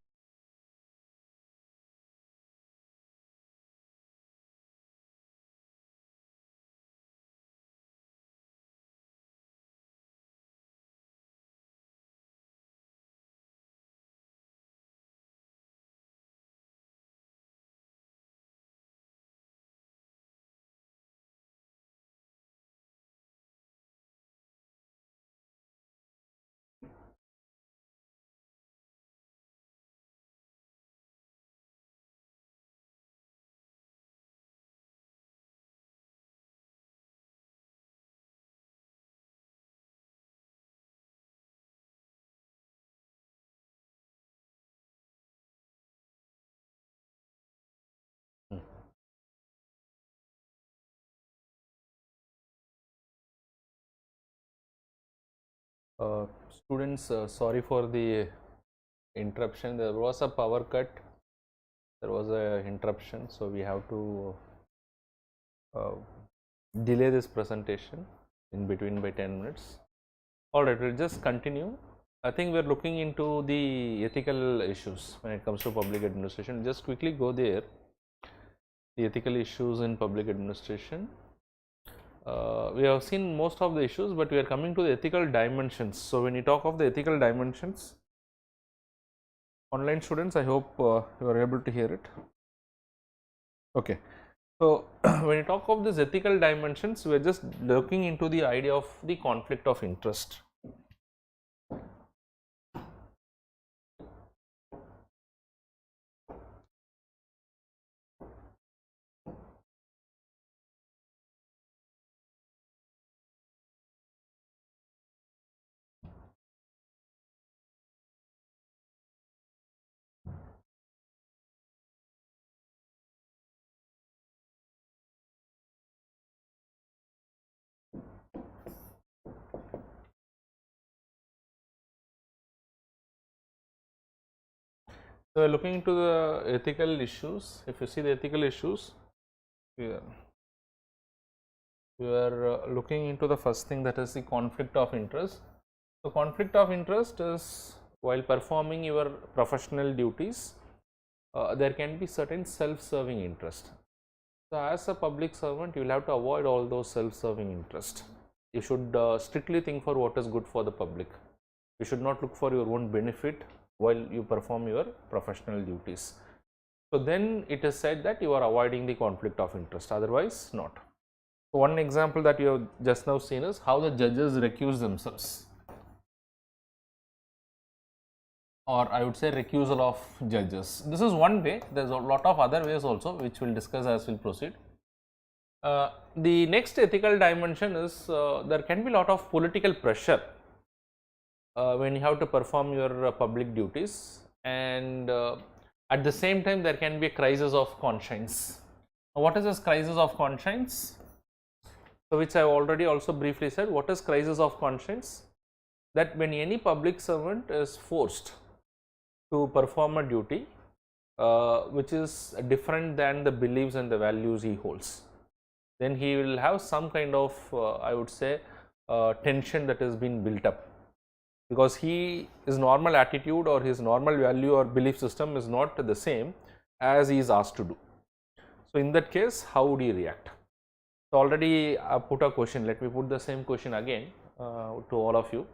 students, sorry for the interruption, there was a power cut, there was a interruption, so we have to delay this presentation in between by 10 minutes. Alright, we will just continue. I think we are looking into the ethical issues when it comes to public administration. Just quickly go there, the ethical issues in public administration. We have seen most of the issues, but we are coming to the ethical dimensions. So, when you talk of the ethical dimensions, online students, I hope you are able to hear it. Okay. So, when you talk of these ethical dimensions, we are just looking into the idea of the conflict of interest. So, we are looking into the ethical issues. If you see the ethical issues, we are looking into the first thing, that is the conflict of interest. So, conflict of interest is while performing your professional duties, there can be certain self-serving interest. So, as a public servant, you will have to avoid all those self-serving interest. You should strictly think for what is good for the public. You should not look for your own benefit while you perform your professional duties. So, then it is said that you are avoiding the conflict of interest, otherwise not. So, one example that you have just now seen is how the judges recuse themselves, or I would say recusal of judges. This is one way, there is a lot of other ways also which we will discuss as we will proceed. The next ethical dimension is there can be a lot of political pressure when you have to perform your public duties, and at the same time there can be a crisis of conscience. What is this crisis of conscience? So, which I have already also briefly said. What is crisis of conscience? That when any public servant is forced to perform a duty which is different than the beliefs and the values he holds, then he will have some kind of I would say tension that has been built up, because his normal attitude or his normal value or belief system is not the same as he is asked to do. So, in that case, how would he react? So, already I put a question, let me put the same question again to all of you.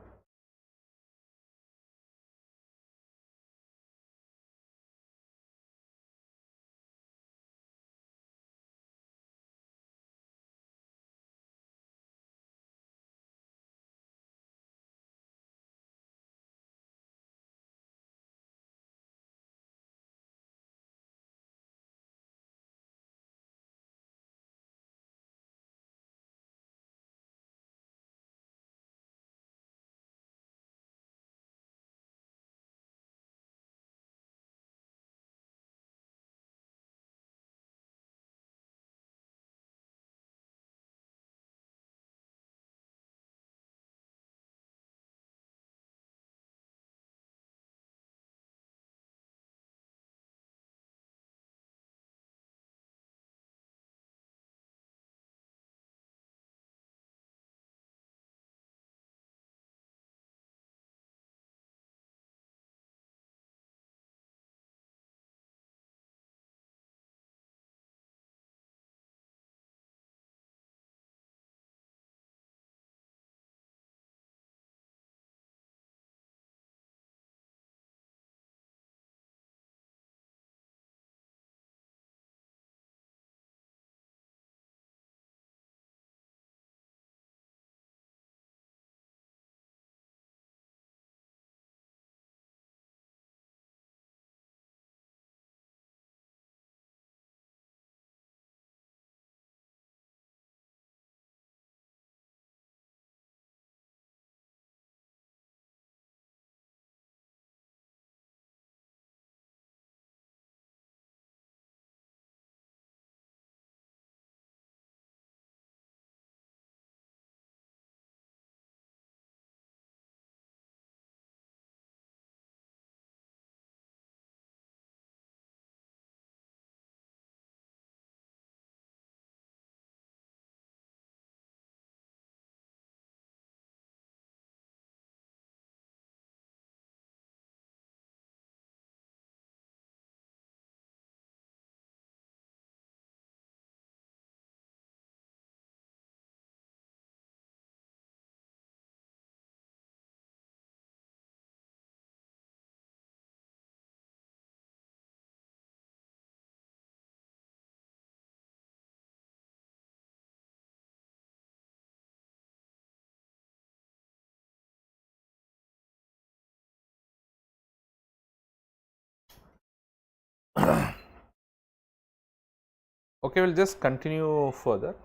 Okay, we'll just continue further.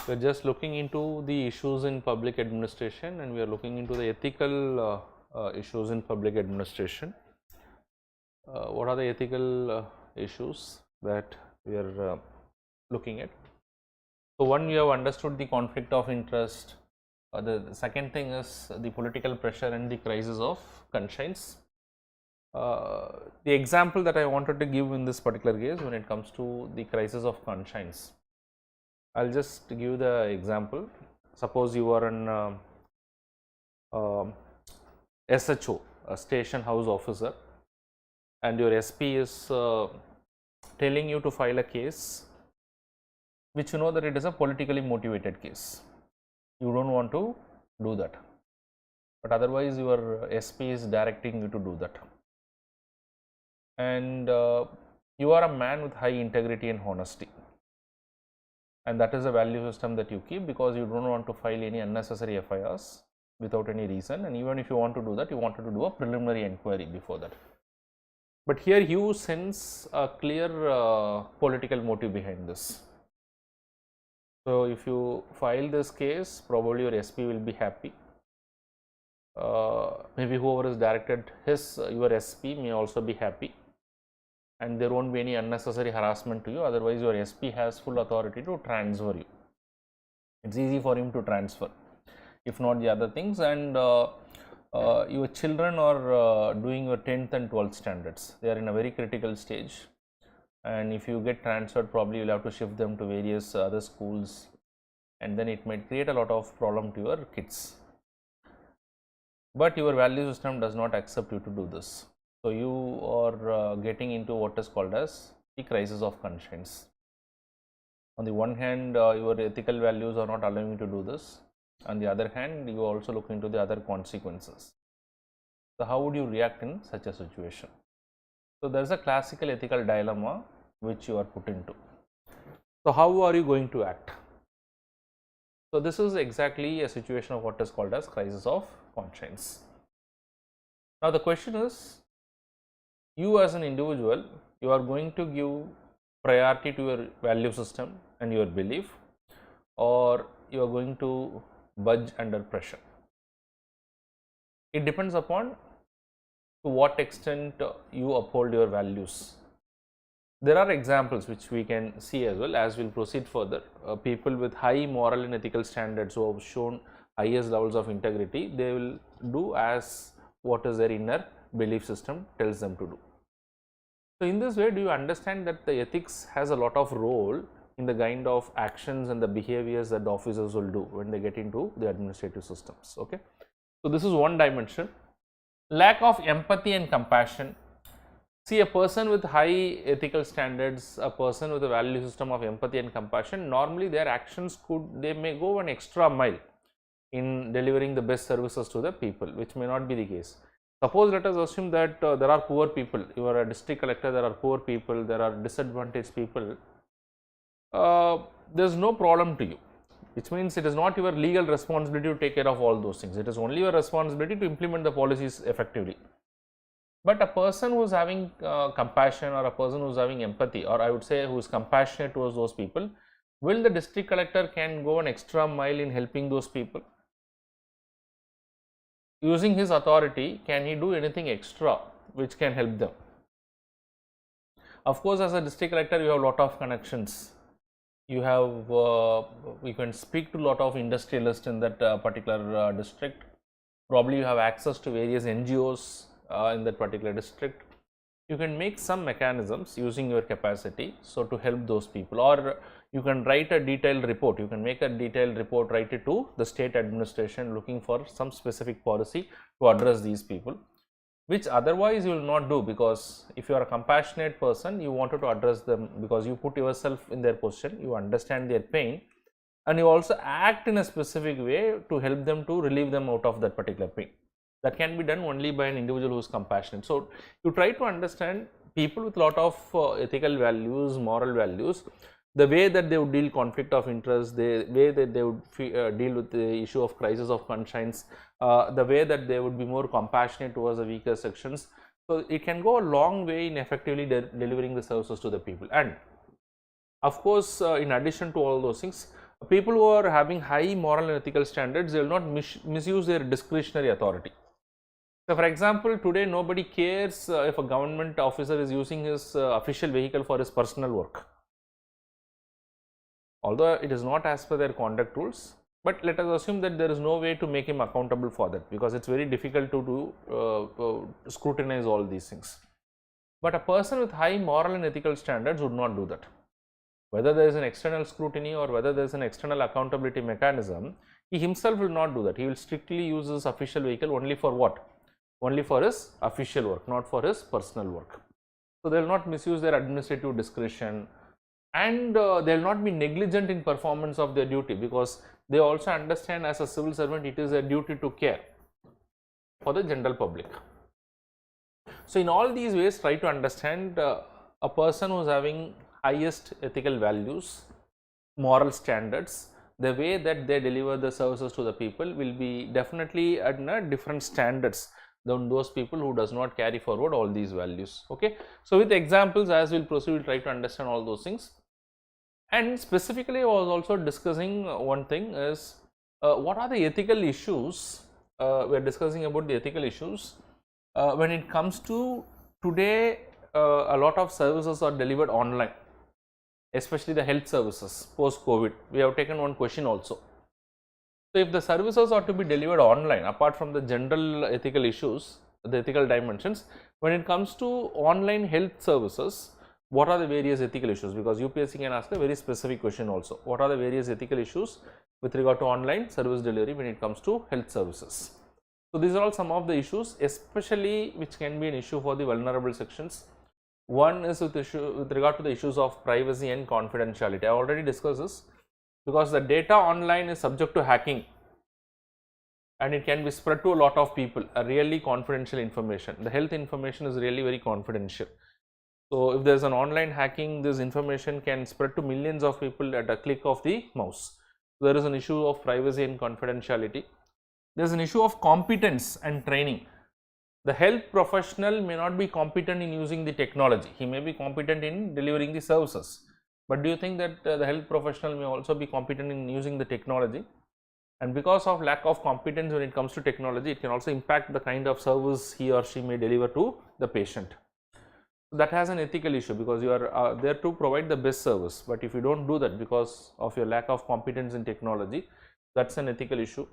We're just looking into the issues in public administration, and we are looking into the ethical issues in public administration. What are the ethical issues that we are looking at? So, one, we have understood the conflict of interest. The second thing is the political pressure and the crisis of conscience. The example that I wanted to give in this particular case, when it comes to the crisis of conscience, I'll just give the example. Suppose you are an SHO, a station house officer, and your SP is telling you to file a case which you know that it is a politically motivated case. You don't want to do that, but otherwise your SP is directing you to do that. And you are a man with high integrity and honesty, and that is a value system that you keep, because you don't want to file any unnecessary FIRs without any reason, and even if you want to do that, you wanted to do a preliminary inquiry before that. But here you sense a clear political motive behind this. So, if you file this case, probably your SP will be happy. Maybe whoever is directed your SP may also be happy, and there won't be any unnecessary harassment to you. Otherwise, your SP has full authority to transfer you. It's easy for him to transfer, if not the other things. And your children are doing your 10th and 12th standards. They are in a very critical stage, and if you get transferred, probably you'll have to shift them to various other schools, and then it might create a lot of problem to your kids. But your value system does not accept you to do this. So, you are getting into what is called as the crisis of conscience. On the one hand, your ethical values are not allowing you to do this. On the other hand, you also look into the other consequences. So, how would you react in such a situation? So, there is a classical ethical dilemma which you are put into. So, how are you going to act? So, this is exactly a situation of what is called as crisis of conscience. Now, the question is, you as an individual, you are going to give priority to your value system and your belief, or you are going to budge under pressure. It depends upon to what extent you uphold your values. There are examples which we can see as well as we will proceed further. People with high moral and ethical standards who have shown highest levels of integrity, they will do as what is their inner belief system tells them to do. So, in this way, do you understand that the ethics has a lot of role in the kind of actions and the behaviors that the officers will do when they get into the administrative systems. Okay. So, this is one dimension. Lack of empathy and compassion. See, a person with high ethical standards, a person with a value system of empathy and compassion, normally their actions they may go an extra mile in delivering the best services to the people, which may not be the case. Suppose let us assume that there are poor people, you are a district collector, there are poor people, there are disadvantaged people, there is no problem to you, which means it is not your legal responsibility to take care of all those things, it is only your responsibility to implement the policies effectively. But a person who is having compassion, or a person who is having empathy, or I would say who is compassionate towards those people, will the district collector can go an extra mile in helping those people? Using his authority, can he do anything extra which can help them? Of course, as a district collector, you have a lot of connections. You have, you can speak to a lot of industrialists in that particular district. Probably you have access to various NGOs in that particular district. You can make some mechanisms using your capacity, so to help those people, or you can write a detailed report, you can make a detailed report, write it to the state administration looking for some specific policy to address these people, which otherwise you will not do, because if you are a compassionate person, you wanted to address them because you put yourself in their position, you understand their pain, and you also act in a specific way to help them, to relieve them out of that particular pain. That can be done only by an individual who is compassionate. So, you try to understand people with a lot of ethical values, moral values, the way that they would deal conflict of interest, the way that they would deal with the issue of crisis of conscience, the way that they would be more compassionate towards the weaker sections. So it can go a long way in effectively delivering the services to the people. And of course, in addition to all those things, people who are having high moral and ethical standards, they will not misuse their discretionary authority. So for example, today nobody cares if a government officer is using his official vehicle for his personal work, although it is not as per their conduct rules. But let us assume that there is no way to make him accountable for that, because it's very difficult to scrutinize all these things. But a person with high moral and ethical standards would not do that. Whether there is an external scrutiny or whether there is an external accountability mechanism, he himself will not do that. He will strictly use his official vehicle only for what? Only for his official work, not for his personal work. So they will not misuse their administrative discretion, and they will not be negligent in performance of their duty, because they also understand as a civil servant it is a duty to care for the general public. So in all these ways, try to understand a person who is having highest ethical values, moral standards, the way that they deliver the services to the people will be definitely at different standards than those people who does not carry forward all these values. Okay, so with examples, as we'll proceed, we'll try to understand all those things. And specifically, I was also discussing one thing is what are the ethical issues. We are discussing about the ethical issues when it comes to today. A lot of services are delivered online, especially the health services post COVID. We have taken one question also. So if the services are to be delivered online, apart from the general ethical issues, the ethical dimensions, when it comes to online health services, what are the various ethical issues? Because UPSC can ask a very specific question also. What are the various ethical issues with regard to online service delivery when it comes to health services? So these are all some of the issues, especially which can be an issue for the vulnerable sections. One is with regard to the issues of privacy and confidentiality. I already discussed this, because the data online is subject to hacking and it can be spread to a lot of people, a really confidential information. The health information is really very confidential. So if there is an online hacking, this information can spread to millions of people at a click of the mouse. So there is an issue of privacy and confidentiality. There is an issue of competence and training. The health professional may not be competent in using the technology. He may be competent in delivering the services. But do you think that the health professional may also be competent in using the technology? And because of lack of competence when it comes to technology, it can also impact the kind of service he or she may deliver to the patient. That has an ethical issue, because you are there to provide the best service. But if you don't do that because of your lack of competence in technology, that's an ethical issue.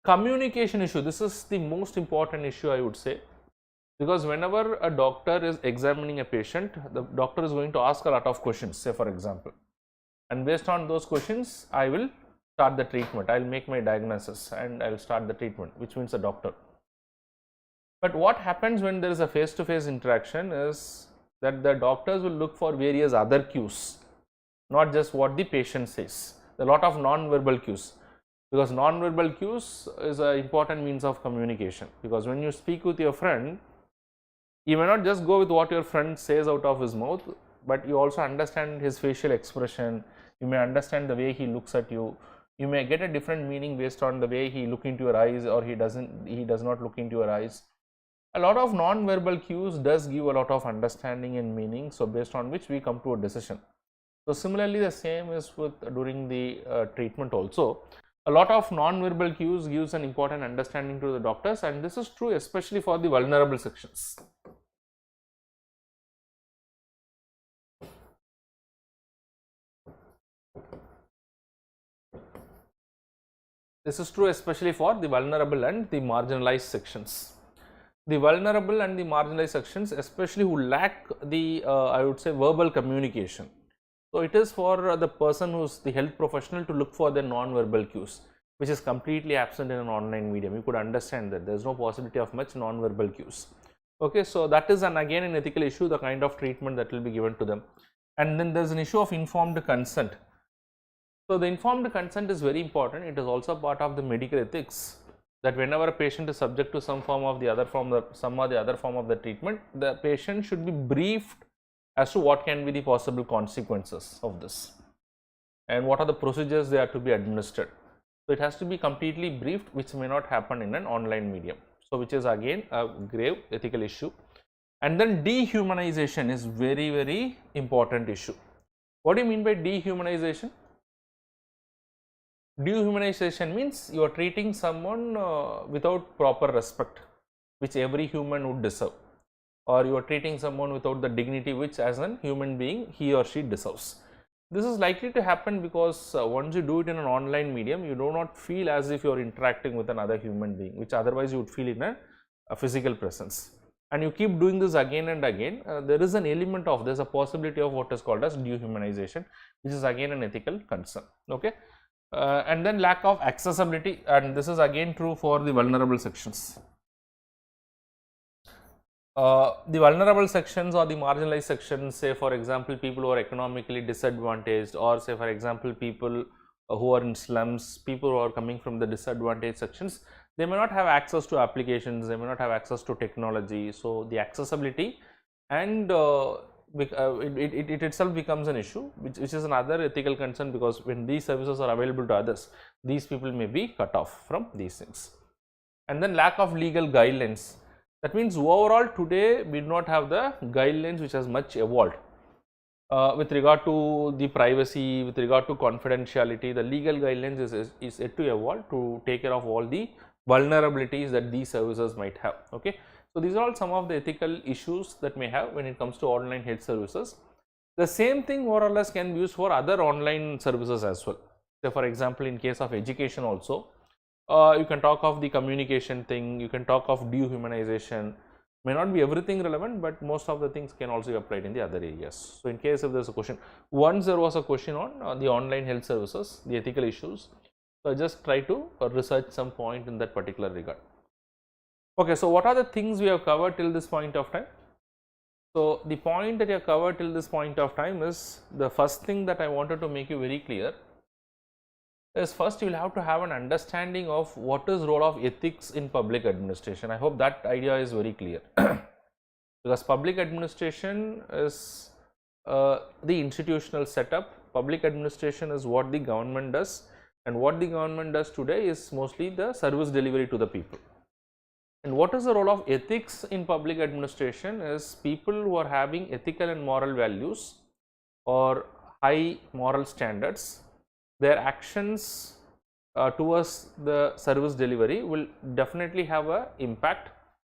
Communication issue, this is the most important issue, I would say, because whenever a doctor is examining a patient, the doctor is going to ask a lot of questions, say for example, and based on those questions, I will start the treatment. I will make my diagnosis and I will start the treatment, which means the doctor. But what happens when there is a face-to-face interaction is that the doctors will look for various other cues, not just what the patient says. There are a lot of non-verbal cues. Because non-verbal cues is an important means of communication, because when you speak with your friend, you may not just go with what your friend says out of his mouth, but you also understand his facial expression, you may understand the way he looks at you, you may get a different meaning based on the way he looks into your eyes or he does not look into your eyes. A lot of non-verbal cues does give a lot of understanding and meaning, so based on which we come to a decision. So similarly, the same is with during the treatment also. A lot of non-verbal cues gives an important understanding to the doctors, and this is true especially for the vulnerable sections. This is true especially for the vulnerable and the marginalized sections. The vulnerable and the marginalized sections, especially who lack the I would say verbal communication. So it is for the person who is the health professional to look for the non-verbal cues, which is completely absent in an online medium. You could understand that there is no possibility of much non-verbal cues. Okay, so that is again an ethical issue, the kind of treatment that will be given to them. And then there is an issue of informed consent. So the informed consent is very important. It is also part of the medical ethics, that whenever a patient is subject to some or the other form of the treatment, the patient should be briefed as to what can be the possible consequences of this and what are the procedures they are to be administered. So it has to be completely briefed, which may not happen in an online medium. So which is again a grave ethical issue. And then dehumanization is very important issue. What do you mean by dehumanization? Dehumanization means you are treating someone without proper respect, which every human would deserve, or you are treating someone without the dignity which as a human being he or she deserves. This is likely to happen because once you do it in an online medium, you do not feel as if you are interacting with another human being, which otherwise you would feel in a physical presence. And you keep doing this again and again, there is an element of, there is a possibility of what is called as dehumanization, which is again an ethical concern. Okay. And then lack of accessibility, and this is again true for the vulnerable sections. The vulnerable sections or the marginalized sections, say for example people who are economically disadvantaged, or say for example people who are in slums, people who are coming from the disadvantaged sections, they may not have access to applications, they may not have access to technology. So the accessibility and it itself becomes an issue, which is another ethical concern, because when these services are available to others, these people may be cut off from these things. And then lack of legal guidelines. That means overall today we do not have the guidelines which has much evolved with regard to the privacy, with regard to confidentiality. The legal guidelines is yet to evolve to take care of all the vulnerabilities that these services might have. Okay. So these are all some of the ethical issues that may have when it comes to online health services. The same thing more or less can be used for other online services as well. So for example, in case of education also, you can talk of the communication thing, you can talk of dehumanization. May not be everything relevant, but most of the things can also be applied in the other areas. So in case if there is a question, once there was a question on the online health services, the ethical issues, so I just try to research some point in that particular regard. Okay, so what are the things we have covered till this point of time? So the point that you have covered till this point of time is, the first thing that I wanted to make you very clear is, first you will have to have an understanding of what is role of ethics in public administration. I hope that idea is very clear because public administration is the institutional setup. Public administration is what the government does, and what the government does today is mostly the service delivery to the people. And what is the role of ethics in public administration is, people who are having ethical and moral values or high moral standards, their actions towards the service delivery will definitely have an impact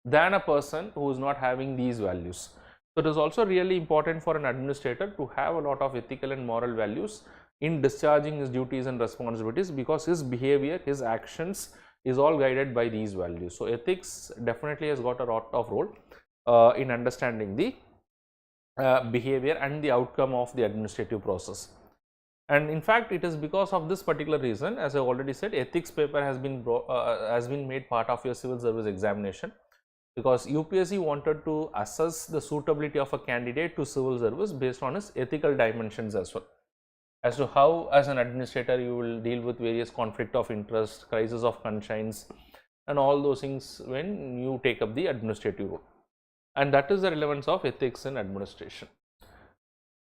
than a person who is not having these values. So it is also really important for an administrator to have a lot of ethical and moral values in discharging his duties and responsibilities, because his behavior, his actions is all guided by these values. So ethics definitely has got a lot of role in understanding the behavior and the outcome of the administrative process. And in fact, it is because of this particular reason, as I already said, ethics paper has been made part of your civil service examination, because UPSC wanted to assess the suitability of a candidate to civil service based on his ethical dimensions as well, as to how as an administrator you will deal with various conflict of interest, crisis of conscience and all those things when you take up the administrative role. And that is the relevance of ethics in administration.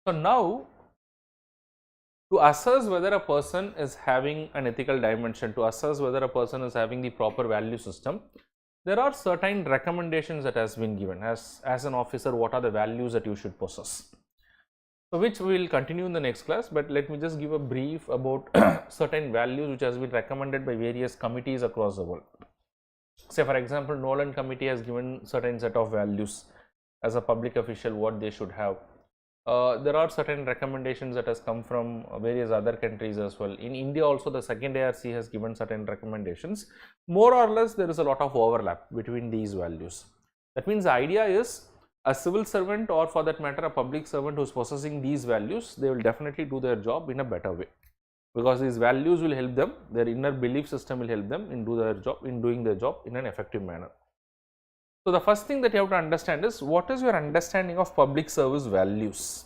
So now, to assess whether a person is having an ethical dimension, to assess whether a person is having the proper value system, there are certain recommendations that has been given as an officer. What are the values that you should possess? So which we will continue in the next class, but let me just give a brief about certain values which has been recommended by various committees across the world. Say for example, Nolan committee has given certain set of values as a public official what they should have. There are certain recommendations that has come from various other countries as well. In India also, the second ARC has given certain recommendations. More or less there is a lot of overlap between these values. That means the idea is, a civil servant, or for that matter a public servant who is possessing these values, they will definitely do their job in a better way, because these values will help them, their inner belief system will help them in doing their job in an effective manner. So the first thing that you have to understand is, what is your understanding of public service values?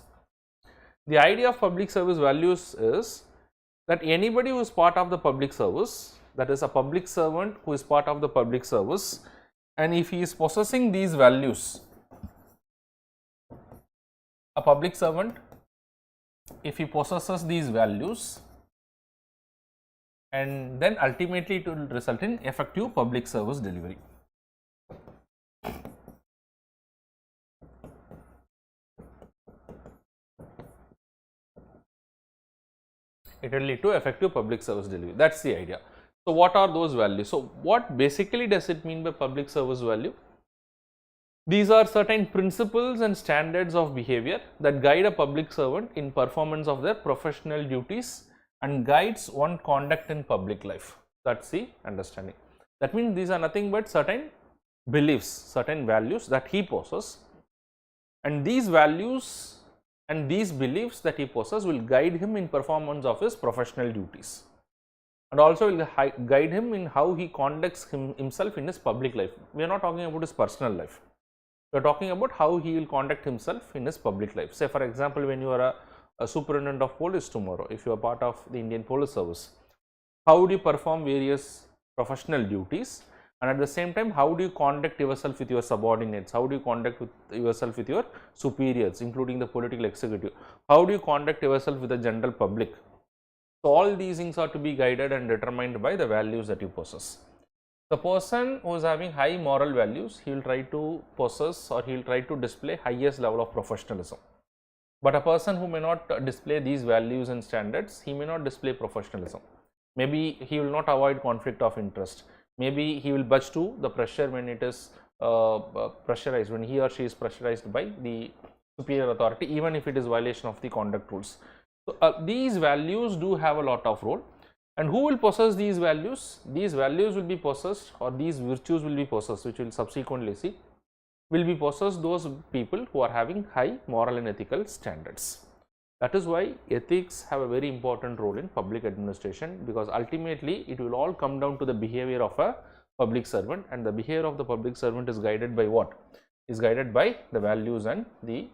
The idea of public service values is that anybody who is part of the public service, that is a public servant who is part of the public service, and if he is possessing these values, a public servant, if he possesses these values, and then ultimately it will result in effective public service delivery. it will lead to effective public service delivery. That's the idea. So what are those values? So what basically does it mean by public service value? These are certain principles and standards of behavior that guide a public servant in performance of their professional duties and guides one conduct in public life. That's the understanding. That means these are nothing but certain beliefs, certain values that he possesses, and these values and these beliefs that he possesses will guide him in performance of his professional duties, and also will guide him in how he conducts himself in his public life. We are not talking about his personal life. We are talking about how he will conduct himself in his public life. Say for example, when you are a superintendent of police tomorrow, if you are part of the Indian Police Service, how do you perform various professional duties, and at the same time how do you conduct yourself with your subordinates, how do you conduct yourself with your superiors including the political executive, how do you conduct yourself with the general public. So all these things are to be guided and determined by the values that you possess. The person who is having high moral values, he will try to possess or he will try to display highest level of professionalism. But a person who may not display these values and standards, he may not display professionalism. Maybe he will not avoid conflict of interest. Maybe he will budge to the pressure when it is pressurized, when he or she is pressurized by the superior authority, even if it is violation of the conduct rules. So these values do have a lot of role. And who will possess these values? These values will be possessed, or these virtues will be possessed, which we will subsequently see, will be possessed those people who are having high moral and ethical standards. That is why ethics have a very important role in public administration, because ultimately it will all come down to the behavior of a public servant, and the behavior of the public servant is guided by what? Is guided by the values and the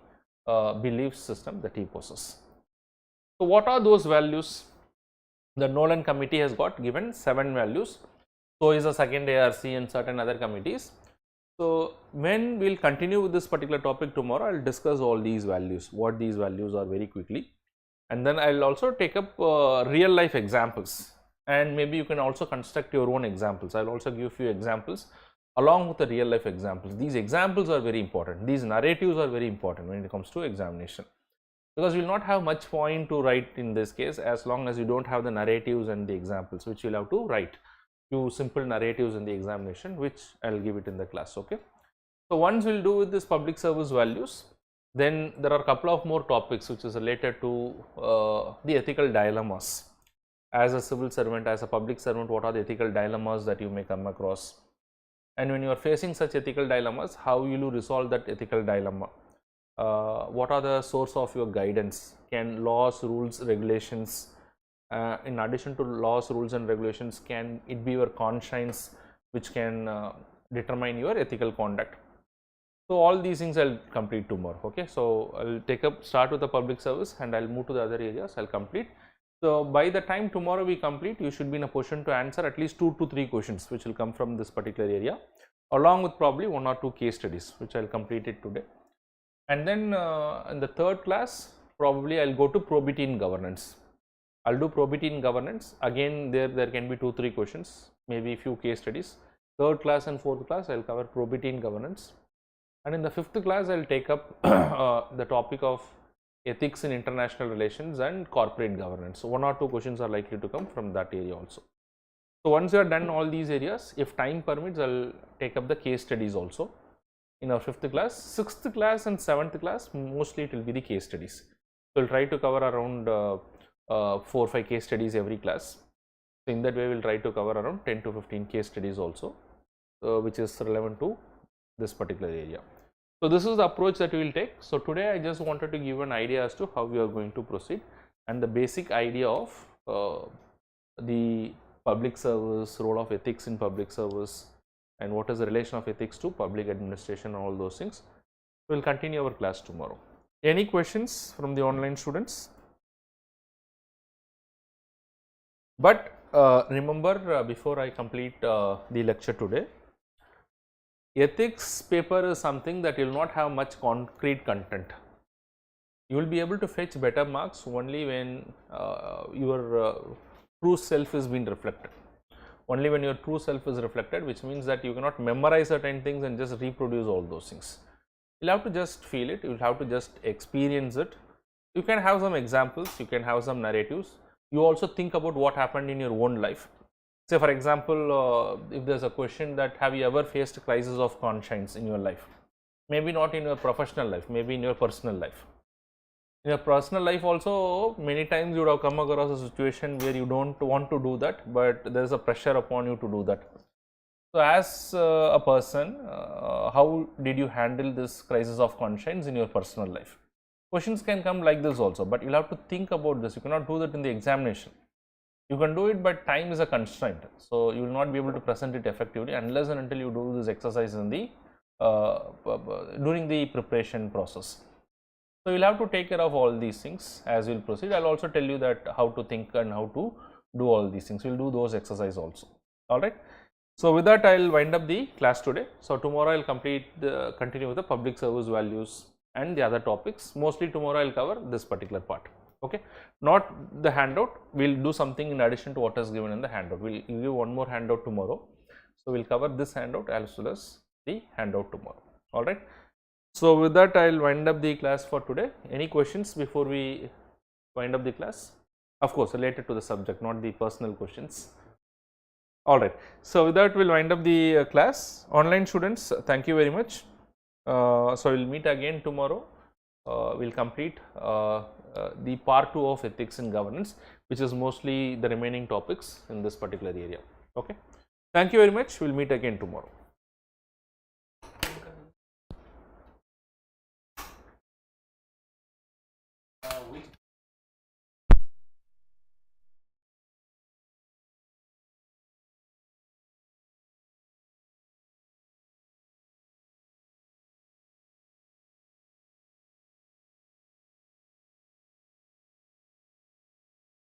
belief system that he possesses. So what are those values? The Nolan committee has got given 7 values. So is the second ARC and certain other committees. So when we will continue with this particular topic tomorrow, I will discuss all these values, what these values are very quickly, and then I will also take up real life examples, and maybe you can also construct your own examples. I will also give a few examples along with the real life examples. These examples are very important, these narratives are very important when it comes to examination, because you will not have much point to write in this case as long as you do not have the narratives and the examples, which you will have to write. Few simple narratives in the examination, which I will give it in the class. Okay. So once we will do with this public service values, then there are a couple of more topics which is related to the ethical dilemmas. As a civil servant, as a public servant, what are the ethical dilemmas that you may come across, and when you are facing such ethical dilemmas, how will you resolve that ethical dilemma? What are the source of your guidance? Can laws, rules, regulations, in addition to laws, rules and regulations, can it be your conscience which can determine your ethical conduct? So all these things I will complete tomorrow. Okay. So I will start with the public service and I will move to the other areas, I will complete. So by the time tomorrow we complete, you should be in a position to answer at least 2 to 3 questions which will come from this particular area, along with probably 1 or 2 case studies which I will complete it today. And then in the third class, probably I will go to probity in governance. I will do probity in governance. Again, there can be 2 3 questions, maybe few case studies. Third class and fourth class I will cover probity in governance, and in the fifth class I will take up the topic of ethics in international relations and corporate governance. So 1 or 2 questions are likely to come from that area also. So once you are done all these areas, if time permits, I will take up the case studies also in our 5th class. 6th class and 7th class, mostly it will be the case studies. So we will try to cover around 4 or 5 case studies every class. So in that way we will try to cover around 10 to 15 case studies also, which is relevant to this particular area. So this is the approach that we will take. So today I just wanted to give an idea as to how we are going to proceed, and the basic idea of the public service, role of ethics in public service, and what is the relation of ethics to public administration, all those things. We will continue our class tomorrow. Any questions from the online students? But remember, before I complete the lecture today, ethics paper is something that you will not have much concrete content. You will be able to fetch better marks only when your true self is being reflected. Only when your true self is reflected, which means that you cannot memorize certain things and just reproduce all those things. You will have to just feel it, you will have to just experience it. You can have some examples, you can have some narratives, you also think about what happened in your own life. Say for example, if there's a question that have you ever faced a crisis of conscience in your life? Maybe not in your professional life, maybe in your personal life. In your personal life also, many times you would have come across a situation where you don't want to do that, but there is a pressure upon you to do that. So as a person, how did you handle this crisis of conscience in your personal life? Questions can come like this also, but you'll have to think about this. You cannot do that in the examination. You can do it, but time is a constraint. So you will not be able to present it effectively unless and until you do this exercise in the during the preparation process. So you'll have to take care of all these things as we'll proceed. I'll also tell you that how to think and how to do all these things. We'll do those exercises also. All right. So with that, I'll wind up the class today. So tomorrow I'll continue with the public service values and the other topics. Mostly tomorrow I'll cover this particular part. Okay, not the handout. We'll do something in addition to what is given in the handout. We'll give one more handout tomorrow. So we'll cover this handout as well as the handout tomorrow. All right. So with that, I'll wind up the class for today. Any questions before we wind up the class? Of course, related to the subject, not the personal questions. All right. So with that, we'll wind up the class. Online students, thank you very much. So we'll meet again tomorrow. We'll complete the part 2 of ethics and governance, which is mostly the remaining topics in this particular area. Okay. Thank you very much. We'll meet again tomorrow.